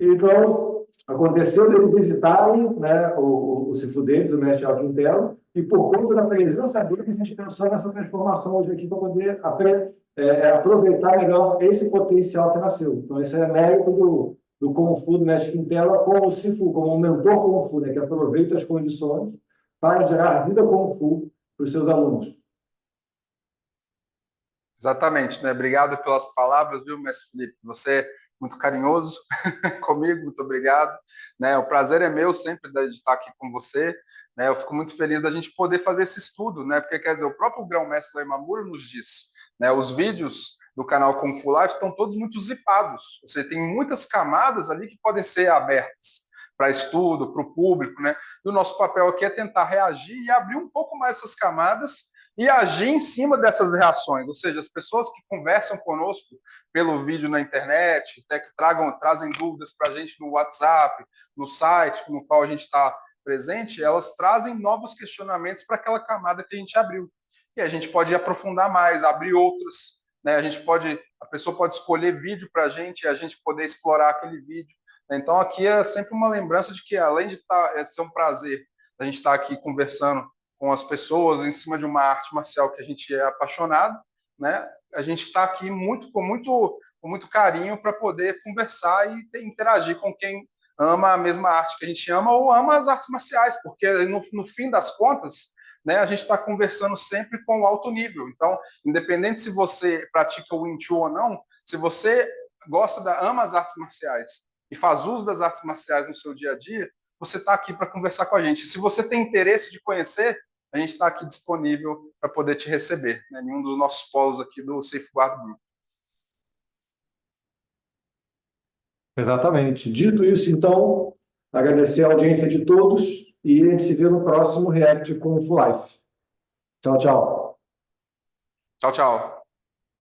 Speaker 1: Então, aconteceu deles visitarem, né, o Sifu deles, o mestre Quintela, e por conta da presença deles, a gente pensou nessa transformação hoje aqui para poder aproveitar melhor esse potencial que nasceu. Então, isso é mérito do Kung Fu do mestre Quintela com o Sifu, como um mentor Kung Fu, né, que aproveita as condições para gerar vida Kung Fu para os seus alunos.
Speaker 2: Exatamente, né? Obrigado pelas palavras, viu, mestre Felipe? Você é muito carinhoso comigo, muito obrigado. Né? O prazer é meu sempre de estar aqui com você. Né? Eu fico muito feliz da gente poder fazer esse estudo, né? Porque, quer dizer, o próprio grão-mestre Lehman Moura nos disse, né? Os vídeos do canal Kung Fu Live estão todos muito zipados. Você tem muitas camadas ali que podem ser abertas para estudo, para o público, né? E o nosso papel aqui é tentar reagir e abrir um pouco mais essas camadas e agir em cima dessas reações, ou seja, as pessoas que conversam conosco pelo vídeo na internet, até que trazem dúvidas para a gente no WhatsApp, no site no qual a gente está presente, elas trazem novos questionamentos para aquela camada que a gente abriu. E a gente pode aprofundar mais, abrir outras, né? A pessoa pode escolher vídeo para a gente e a gente poder explorar aquele vídeo. Então aqui é sempre uma lembrança de que, além de ser um prazer a gente estar aqui conversando com as pessoas em cima de uma arte marcial que a gente é apaixonado, né? A gente está aqui com muito carinho para poder conversar e interagir com quem ama a mesma arte que a gente ama ou ama as artes marciais, porque no fim das contas, né, a gente está conversando sempre com alto nível. Então, independente se você pratica o Wing Chun ou não, se você ama as artes marciais e faz uso das artes marciais no seu dia a dia, você está aqui para conversar com a gente. Se você tem interesse de conhecer a gente está aqui disponível para poder te receber, né, em um dos nossos polos aqui do Safeguard Group.
Speaker 1: Exatamente. Dito isso, então, agradecer a audiência de todos e a gente se vê no próximo React com o Full Life. Tchau, tchau.
Speaker 2: Tchau, tchau.